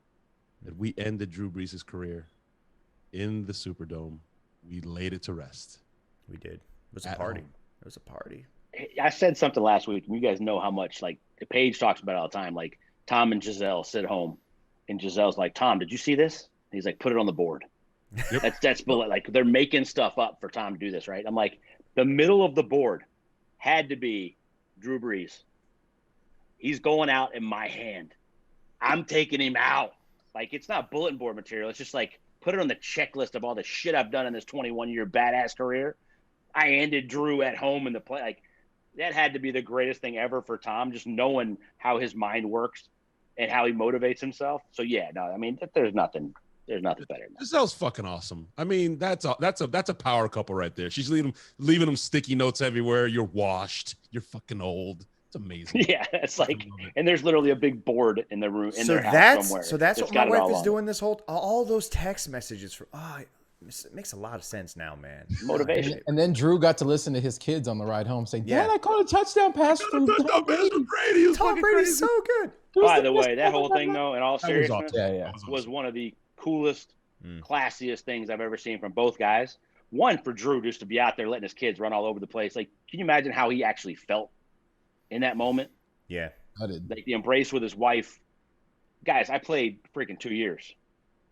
that we ended Drew Brees' career in the Superdome? We laid it to rest. We did. It was a party. It was a party. I said something last week, and you guys know how much, like, Paige talks about it all the time. Like, Tom and Giselle sit home, and Giselle's like, Tom, did you see this? And he's like, put it on the board. Yep. That's bullet. Like, they're making stuff up for Tom to do this, right? I'm like, the middle of the board had to be Drew Brees. He's going out in my hand. I'm taking him out. Like, it's not bulletin board material. It's just like, put it on the checklist of all the shit I've done in this 21-year badass career. I ended Drew at home in the play. Like, that had to be the greatest thing ever for Tom, just knowing how his mind works and how he motivates himself. So yeah, no, I mean, there's nothing better than that. Giselle's fucking awesome. I mean, that's a power couple right there. She's leaving them sticky notes everywhere. You're washed. You're fucking old. It's amazing. Yeah, it's like, and there's literally a big board in the room in their house somewhere. So that's what my wife is doing this whole all those text messages for. It makes a lot of sense now, man. Motivation. And then Drew got to listen to his kids on the ride home say, Dad, I caught a touchdown pass from Tom Brady. Tom Brady's so good. By the way, that whole thing, though, in all seriousness, was one of the coolest, classiest things I've ever seen from both guys. One, for Drew, just to be out there letting his kids run all over the place. Like, can you imagine how he actually felt in that moment? Yeah. I did. Like, the embrace with his wife. Guys, I played freaking 2 years.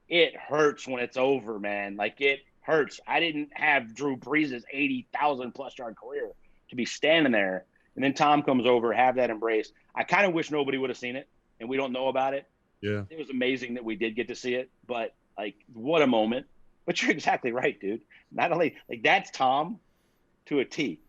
It hurts when it's over, man. Like, it hurts. I didn't have Drew Brees' 80,000-plus yard career to be standing there. And then Tom comes over, have that embrace. I kind of wish nobody would have seen it, and we don't know about it. Yeah. It was amazing that we did get to see it, but, like, what a moment. But you're exactly right, dude. Not only, like, that's Tom to a T.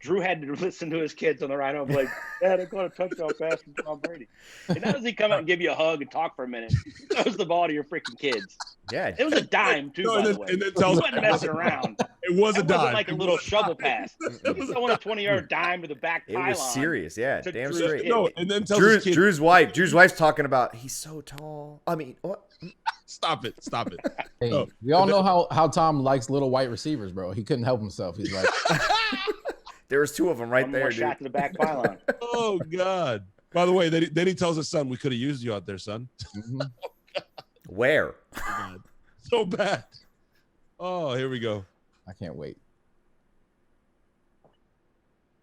Drew had to listen to his kids on the ride home, like, Dad, I got a touchdown pass from Tom Brady. And that was he come out and give you a hug and talk for a minute. That was the ball to your freaking kids. Yeah. It was a dime, too, by the way. And then He wasn't messing around. It was a That dime. wasn't like a little shovel pass. He was throwing a 20-yard dime to the back pylon. It was serious, yeah. Damn Drew's straight. kid. No, and then tells his kid, Drew's wife's talking about he's so tall. I mean, what? Stop it. Hey, we all know how Tom likes little white receivers, bro. He couldn't help himself. He's like, There was two of them right One there, more dude. shot to the back pylon. Oh God. By the way, then he tells his son, we could have used you out there, son. Where? So bad. Oh, here we go. I can't wait.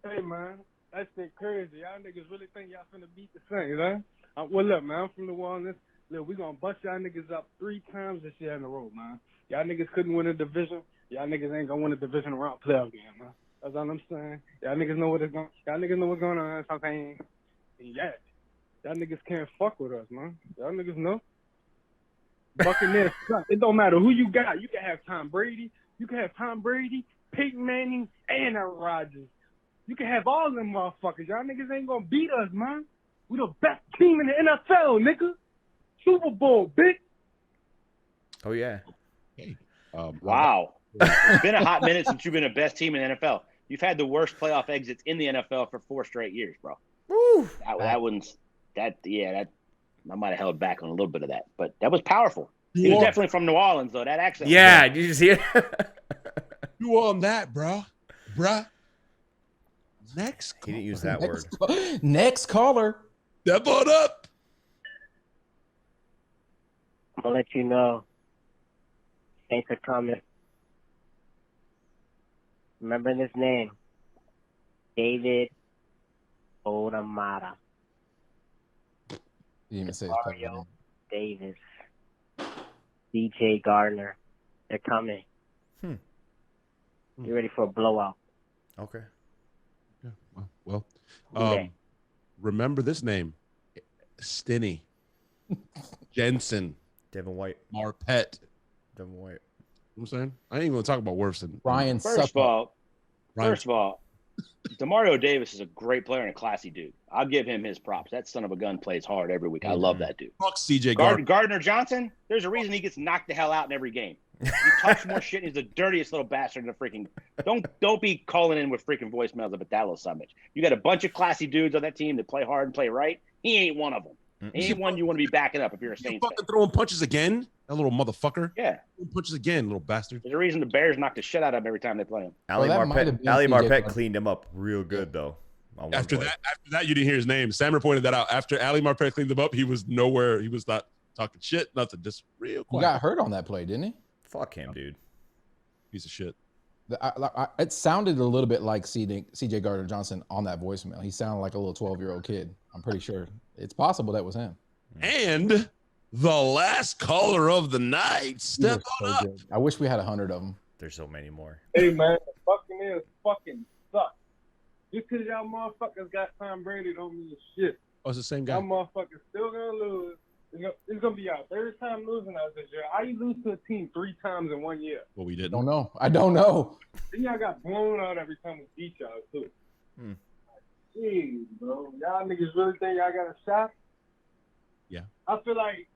Hey, man, that shit crazy. Y'all niggas really think y'all finna beat the Saints, huh? Well, look, man, I'm from New Orleans. Look, we gonna bust y'all niggas up 3 times this year in a row, man. Y'all niggas couldn't win a division. Y'all niggas ain't gonna win a division round playoff game, man. That's all I'm saying. Y'all niggas know what's going on. So I'm saying, yeah, y'all niggas can't fuck with us, man. Y'all niggas know. Buccaneers suck. It don't matter who you got. You can have Tom Brady. You can have Tom Brady, Peyton Manning, and Aaron Rodgers. You can have all them motherfuckers. Y'all niggas ain't gonna beat us, man. We the best team in the NFL, nigga. Super Bowl, bitch. Oh yeah. Wow. It's been a hot minute since you've been the best team in the NFL. You've had the worst playoff exits in the NFL for 4 straight years, bro. Woo. I might have held back on a little bit of that, but that was powerful. He was definitely from New Orleans, though. That accent. Yeah, did you just hear? You on that, bro? Bruh. Next. He didn't use that word. Next caller. Step on up. I'm going to let you know. Thanks for coming. Remember this name. David Odamata. You even say Mario Davis. DJ Gardner. They're coming. You ready for a blowout? Okay. Yeah, well, remember this name. Stinney. Jensen. Devin White. Marpet. Devin White. You know what I'm saying? I ain't even going to talk about Worthson. Ryan First of all, DeMario Davis is a great player and a classy dude. I'll give him his props. That son of a gun plays hard every week. I love that dude. Fuck CJ Gardner. Gardner Johnson, there's a reason he gets knocked the hell out in every game. He talks more shit. He's the dirtiest little bastard in the freaking. Don't be calling in with freaking voicemails about that little summit. You got a bunch of classy dudes on that team that play hard and play right. He ain't one of them. He ain't one you want to be backing up if you're a Saints fan. Fucking throwing punches again? That little motherfucker. Yeah. Throwing punches again, little bastard. There's a reason the Bears knock the shit out of him every time they play him. Ali Marpet cleaned him up real good, though. After that, you didn't hear his name. Sammer pointed that out. After Ali Marpet cleaned him up, he was nowhere. He was not talking shit, nothing. Just real quiet. He got hurt on that play, didn't he? Fuck him, dude. Piece of shit. It sounded a little bit like CJ Gardner Johnson on that voicemail. He sounded like a little 12-year-old kid. I'm pretty sure it's possible that was him. And the last caller of the night, step on up. Good. I wish we had 100 of them. There's so many more. Hey, man, the Buccaneers fucking suck. Just because y'all motherfuckers got Tom Brady don't mean shit. Oh, it's the same guy. Y'all motherfuckers still going to lose. It's going to be our 3rd time losing us this year. How you lose to a team 3 times in 1 year? Well, we didn't. I don't know. Then y'all got blown out every time we beat y'all, too. Jeez, bro. Y'all niggas really think y'all got a shot? Yeah. I feel like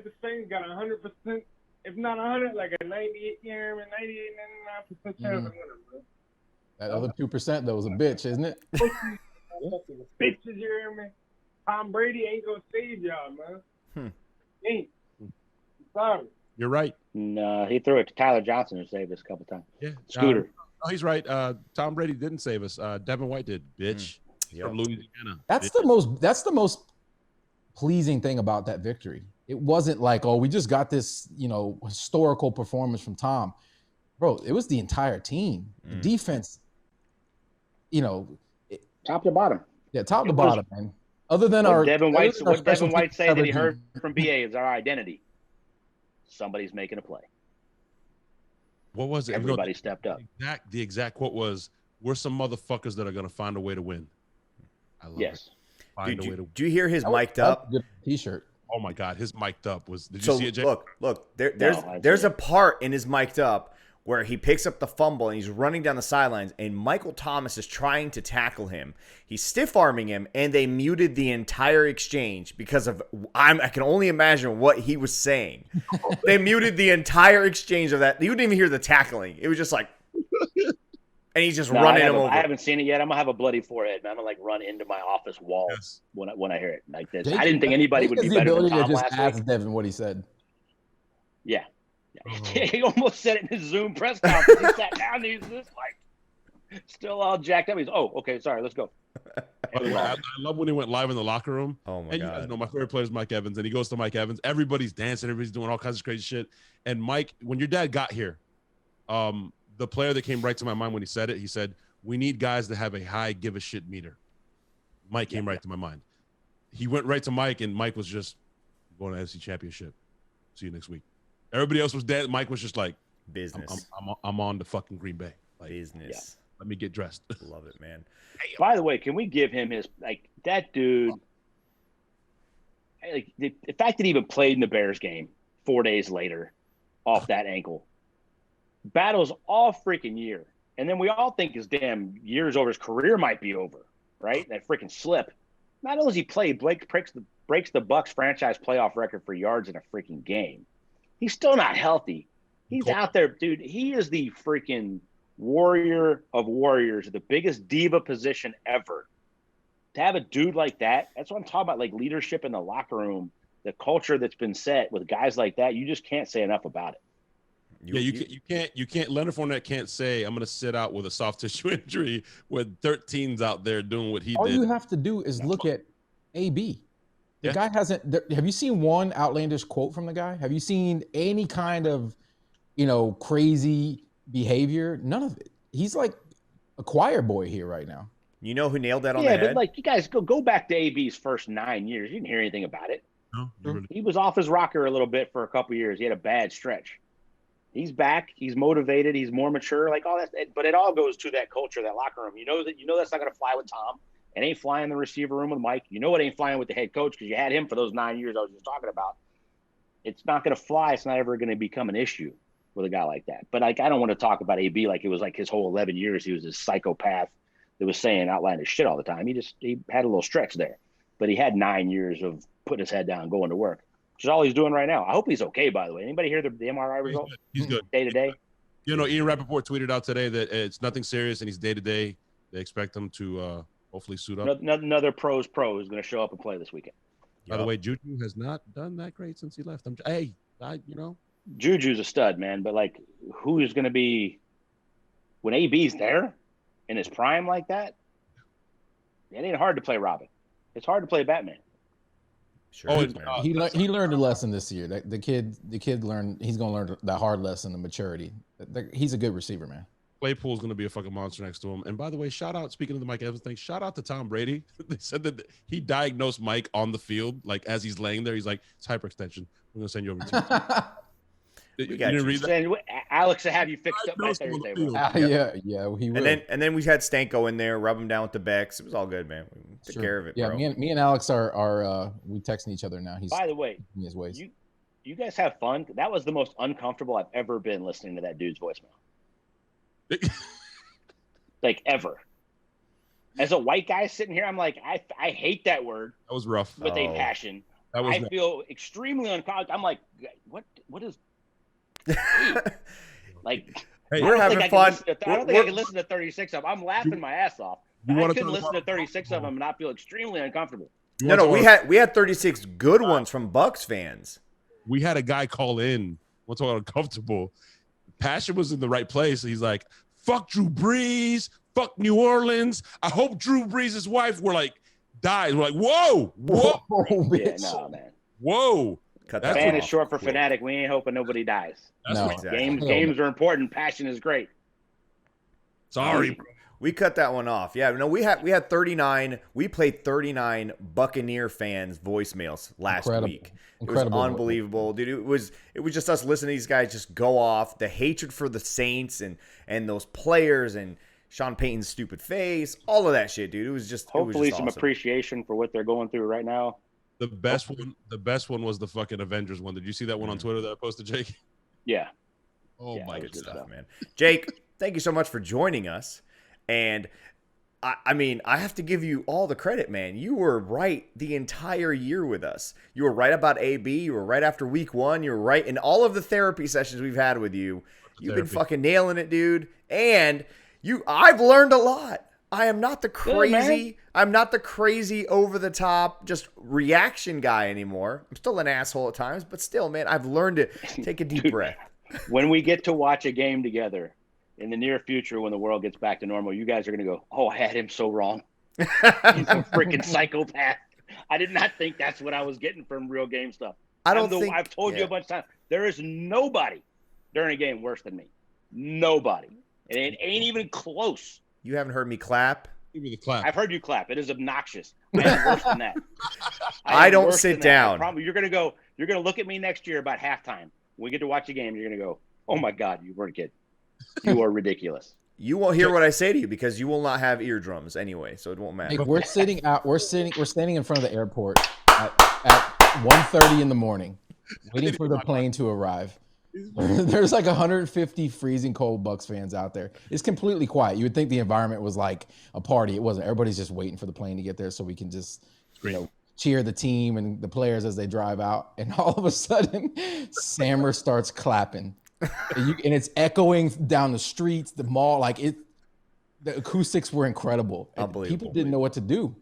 the Saints got 100%, if not 100, like a 98, 99% chance of winning, bro. That other 2% though was a bitch, isn't it? Bitches, you hear me? Tom Brady ain't gonna save y'all, man. Ain't. Sorry. You're right. No, he threw it to Tyler Johnson who saved us a couple times. Yeah. Scooter. Oh, he's right. Tom Brady didn't save us. Devin White did, bitch. From Louisiana. That's the most pleasing thing about that victory. It wasn't like, oh, we just got this, historical performance from Tom. Bro, it was the entire team. The defense, top to bottom. Yeah, top to bottom, man. Other than what Devin White say that he heard from BA is our identity. Somebody's making a play. What was it? Everybody stepped up. The exact quote was, "We're some motherfuckers that are going to find a way to win." I love it. Dude, did you hear his mic'd up T-shirt? Oh my God, his mic'd up was. Did you see it, Jake? Look. There's a part in his mic'd up where he picks up the fumble and he's running down the sidelines, and Michael Thomas is trying to tackle him. He's stiff-arming him, and they muted the entire exchange because of I can only imagine what he was saying. They muted the entire exchange of that. You didn't even hear the tackling. It was just like, and he's just running him over. I haven't seen it yet. I'm gonna have a bloody forehead, man. I'm gonna like run into my offe wall when I hear it like this. I didn't think anybody would be better than Tom last week. Ask Devin what he said. Yeah. He almost said it in his Zoom press conference. He sat down and he's just like still all jacked up. He's okay, sorry, let's go. By the way, I love when he went live in the locker room. Oh my God! You guys know my favorite player is Mike Evans, and he goes to Mike Evans. Everybody's dancing, everybody's doing all kinds of crazy shit. And Mike, when your dad got here, the player that came right to my mind when he said it, he said, "We need guys that have a high give a shit meter." Mike came right to my mind. He went right to Mike, and Mike was just going to NFC Championship. See you next week. Everybody else was dead. Mike was just like, business. I'm on the fucking Green Bay. Like, business. Let me get dressed. Love it, man. By the way, can we give him his that dude? Like the fact that he even played in the Bears game 4 days later, off that ankle, battles all freaking year, and then we all think his damn year's over. His career might be over, right? That freaking slip. Not only does he play, Blake breaks the Bucs franchise playoff record for yards in a freaking game. He's still not healthy. He's out there, dude. He is the freaking warrior of warriors, the biggest diva position ever. To have a dude like that, that's what I'm talking about, like leadership in the locker room, the culture that's been set with guys like that. You just can't say enough about it. You can't. Leonard Fournette can't say, "I'm going to sit out with a soft tissue injury," with 13s out there doing what he did. All you have to do is look at AB. The guy hasn't. Have you seen one outlandish quote from the guy? Have you seen any kind of, crazy behavior? None of it. He's like a choir boy here right now. You know who nailed that on the head? Yeah, but like you guys go back to AB's first 9 years. You didn't hear anything about it. No, really. He was off his rocker a little bit for a couple of years. He had a bad stretch. He's back. He's motivated. He's more mature. Like all that, but it all goes to that culture, that locker room. You know that's not going to fly with Tom. It ain't flying in the receiver room with Mike. You know it ain't flying with the head coach because you had him for those 9 years I was just talking about. It's not going to fly. It's not ever going to become an issue with a guy like that. But like I don't want to talk about AB like it was like his whole 11 years he was this psychopath that was saying outlandish shit all the time. He had a little stretch there. But he had 9 years of putting his head down and going to work, which is all he's doing right now. I hope he's okay, by the way. Anybody hear the MRI result? He's good. Day to day? Ian Rappaport tweeted out today that it's nothing serious and he's day to day. They expect him to hopefully suit up. Another pro is going to show up and play this weekend. By the way, Juju has not done that great since he left. Juju's a stud, man. But like, who is going to be when AB's there in his prime like that? It ain't hard to play Robin. It's hard to play Batman. Sure. He learned a lesson this year. The kid learned. He's going to learn the hard lesson of maturity. He's a good receiver, man. Claypool's going to be a fucking monster next to him. And by the way, speaking of the Mike Evans thing, shout out to Tom Brady. They said that he diagnosed Mike on the field, like as he's laying there. He's like, it's hyperextension. We're going to send you over to you didn't read that? Alex will have you fixed up by Thursday. Yeah, he will. And then we had Stanko in there, rub him down with the Becks. It was all good, man. We took care of it, bro. Me and Alex are we texting each other now. By the way, in his ways. You guys have fun. That was the most uncomfortable I've ever been listening to that dude's voicemail. Like ever. As a white guy sitting here, I'm like, I hate that word. That was rough. With a passion. I feel extremely uncomfortable. I'm like, what is like? Hey, we're having fun. I don't think I can listen to 36 of them. I'm laughing my ass off. I couldn't listen to 36 of them and not feel extremely uncomfortable. No, we had 36 good ones from Bucs fans. We had a guy call in. What's all uncomfortable? Passion was in the right place. He's like, fuck Drew Brees, fuck New Orleans. I hope Drew Brees' wife dies. We're like, whoa. Yeah, no, man. Whoa. Fan is short for fanatic. We ain't hoping nobody dies. No. Exactly. Games are important. Passion is great. Sorry. We cut that one off. Yeah, no, we had 39. We played 39 Buccaneer fans voicemails last week. Incredible. It was unbelievable, dude. It was just us listening to these guys just go off. The hatred for the Saints and those players and Sean Payton's stupid face, all of that shit, dude. It was just hopefully some awesome. Appreciation for what they're going through right now. The best one was the fucking Avengers one. Did you see that one on Twitter that I posted, Jake? Yeah. Oh my good stuff, man. Jake, thank you so much for joining us. And I mean, I have to give you all the credit, man. You were right the entire year with us. You were right about AB. You were right after week 1. You were right in all of the therapy sessions we've had with you. You've been fucking nailing it, dude. And I've learned a lot. I am not the crazy, I'm not the crazy over the top just reaction guy anymore. I'm still an asshole at times, but still, man, I've learned it. Take a deep breath. When we get to watch a game together in the near future, when the world gets back to normal, you guys are going to go, oh, I had him so wrong. He's a freaking psychopath. I did not think that's what I was getting from real game stuff. I've told you a bunch of times, there is nobody during a game worse than me. Nobody. And it ain't even close. You haven't heard me clap? Give me the clap. I've heard you clap. It is obnoxious. I am worse than that. I don't sit down. You're going to look at me next year about halftime. When we get to watch a game, you're going to go, oh my God, you weren't kidding. You are ridiculous. You won't hear what I say to you because you will not have eardrums anyway, so it won't matter. Hey, we're standing in front of the airport at 1:30 in the morning, waiting for the plane to arrive. There's like 150 freezing cold Bucs fans out there. It's completely quiet. You would think the environment was like a party. It wasn't. Everybody's just waiting for the plane to get there so we can just, cheer the team and the players as they drive out. And all of a sudden, Sammer starts clapping. And it's echoing down the streets, the mall. The acoustics were incredible. Unbelievable. People didn't know what to do.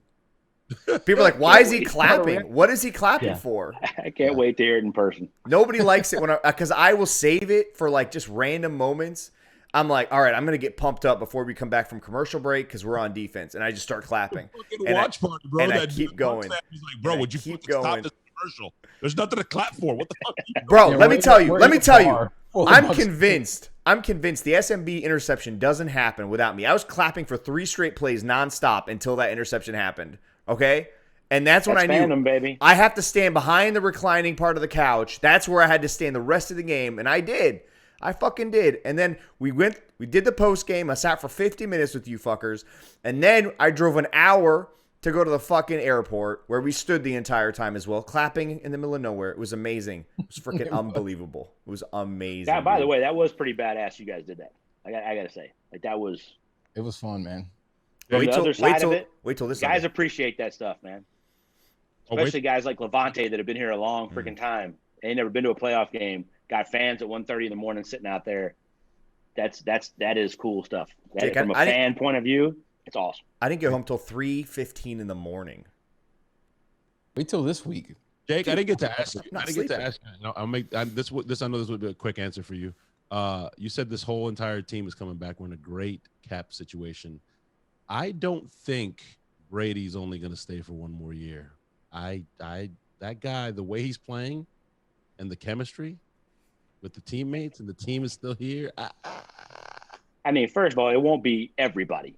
People are like, why is he clapping? What is he clapping for? I can't wait to hear it in person. Nobody likes it because I will save it for like just random moments. I'm like, all right, I'm going to get pumped up before we come back from commercial break because we're on defense. And I just start clapping. Watch party, bro. And I keep going. He's like, bro, would you stop this commercial? There's nothing to clap for. What the fuck? Bro, let me tell you. I'm convinced the SMB interception doesn't happen without me. I was clapping for 3 straight plays nonstop until that interception happened. Okay? And that's when I knew fandom, baby. I have to stand behind the reclining part of the couch. That's where I had to stand the rest of the game. And I did. I fucking did. And then we did the post game. I sat for 50 minutes with you fuckers. And then I drove an hour to go to the fucking airport where we stood the entire time as well, clapping in the middle of nowhere. It was amazing. It was freaking unbelievable. It was amazing. Yeah, by the way, that was pretty badass you guys did that. I got to say. It was fun, man. Wait till this guys appreciate that stuff, man. Especially guys like Levante that have been here a long freaking time. They ain't never been to a playoff game. Got fans at 1:30 in the morning sitting out there. That is cool stuff. From a fan point of view, it's awesome. I didn't get home till 3:15 in the morning. Wait till this week, Jake. I didn't get to ask you. No, I'll make this. I know this would be a quick answer for you. You said this whole entire team is coming back. We're in a great cap situation. I don't think Brady's only going to stay for one more year. That guy, the way he's playing, and the chemistry with the teammates, and the team is still here. I mean, first of all, it won't be everybody,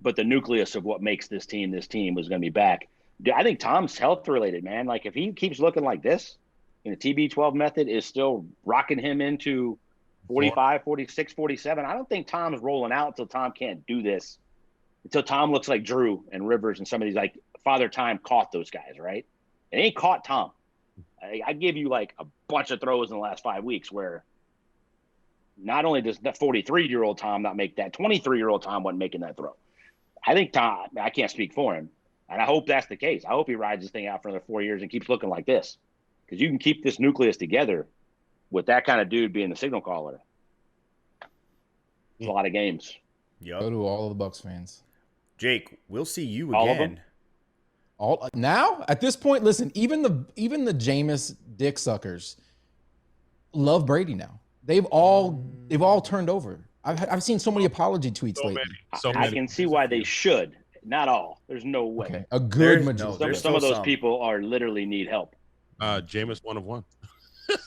but the nucleus of what makes this team was going to be back. I think Tom's health related, man. Like if he keeps looking like this, and the TB12 method is still rocking him into 45, 46, 47, I don't think Tom's rolling out until Tom can't do this. Until Tom looks like Drew and Rivers and some of these, like Father Time caught those guys, right? It ain't caught Tom. I give you like a bunch of throws in the last 5 weeks where not only does that 43-year-old Tom not make that, 23-year-old Tom wasn't making that throw. I think Tom, I can't speak for him, and I hope that's the case. I hope he rides this thing out for another 4 years and keeps looking like this, because you can keep this nucleus together with that kind of dude being the signal caller. It's a lot of games. Yep. Go to all of the Bucs fans. Jake, we'll see you all again. All now at this point, listen. Even the Jameis dick suckers love Brady now. They've all turned over. I've seen so many apology tweets lately. I can see why they should. Not all. There's no way. Okay. A good majority. Some of those people are literally need help. Jameis 1 of 1.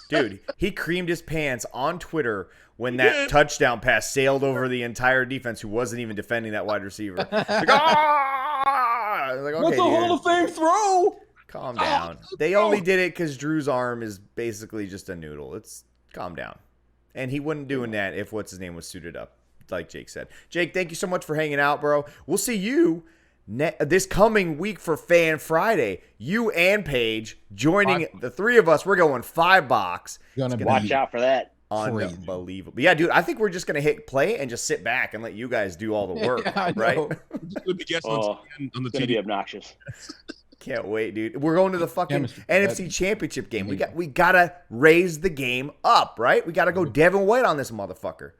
Dude, he creamed his pants on Twitter when that touchdown pass sailed over the entire defense who wasn't even defending that wide receiver. Like, okay, what's a Hall of Fame throw? Calm down. They only did it because Drew's arm is basically just a noodle. Calm down. And he wouldn't doing that if what's his name was suited up, like Jake said. Jake, thank you so much for hanging out, bro. We'll see you this coming week for Fan Friday. You and Paige joining the three of us. We're going 5 box. Watch out for that. Unbelievable. Yeah, dude, I think we're just going to hit play and just sit back and let you guys do all the work, right? On the TV. Be obnoxious. Can't wait, dude. We're going to the fucking NFC Championship game. We gotta raise the game up, right? We gotta go Devin White on this motherfucker.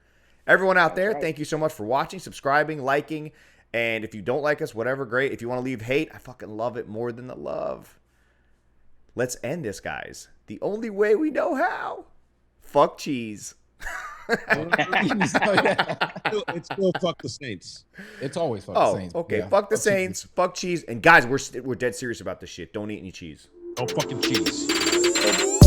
Everyone out there, thank you so much for watching, subscribing, liking, and if you don't like us, whatever, great. If you want to leave hate, I fucking love it more than the love. Let's end this, guys. The only way we know how. Fuck cheese. It's still fuck the Saints. It's always fuck the Saints. Okay. Yeah. Fuck the Saints. Fuck cheese. And guys, we're dead serious about this shit. Don't eat any cheese. Don't fucking cheese.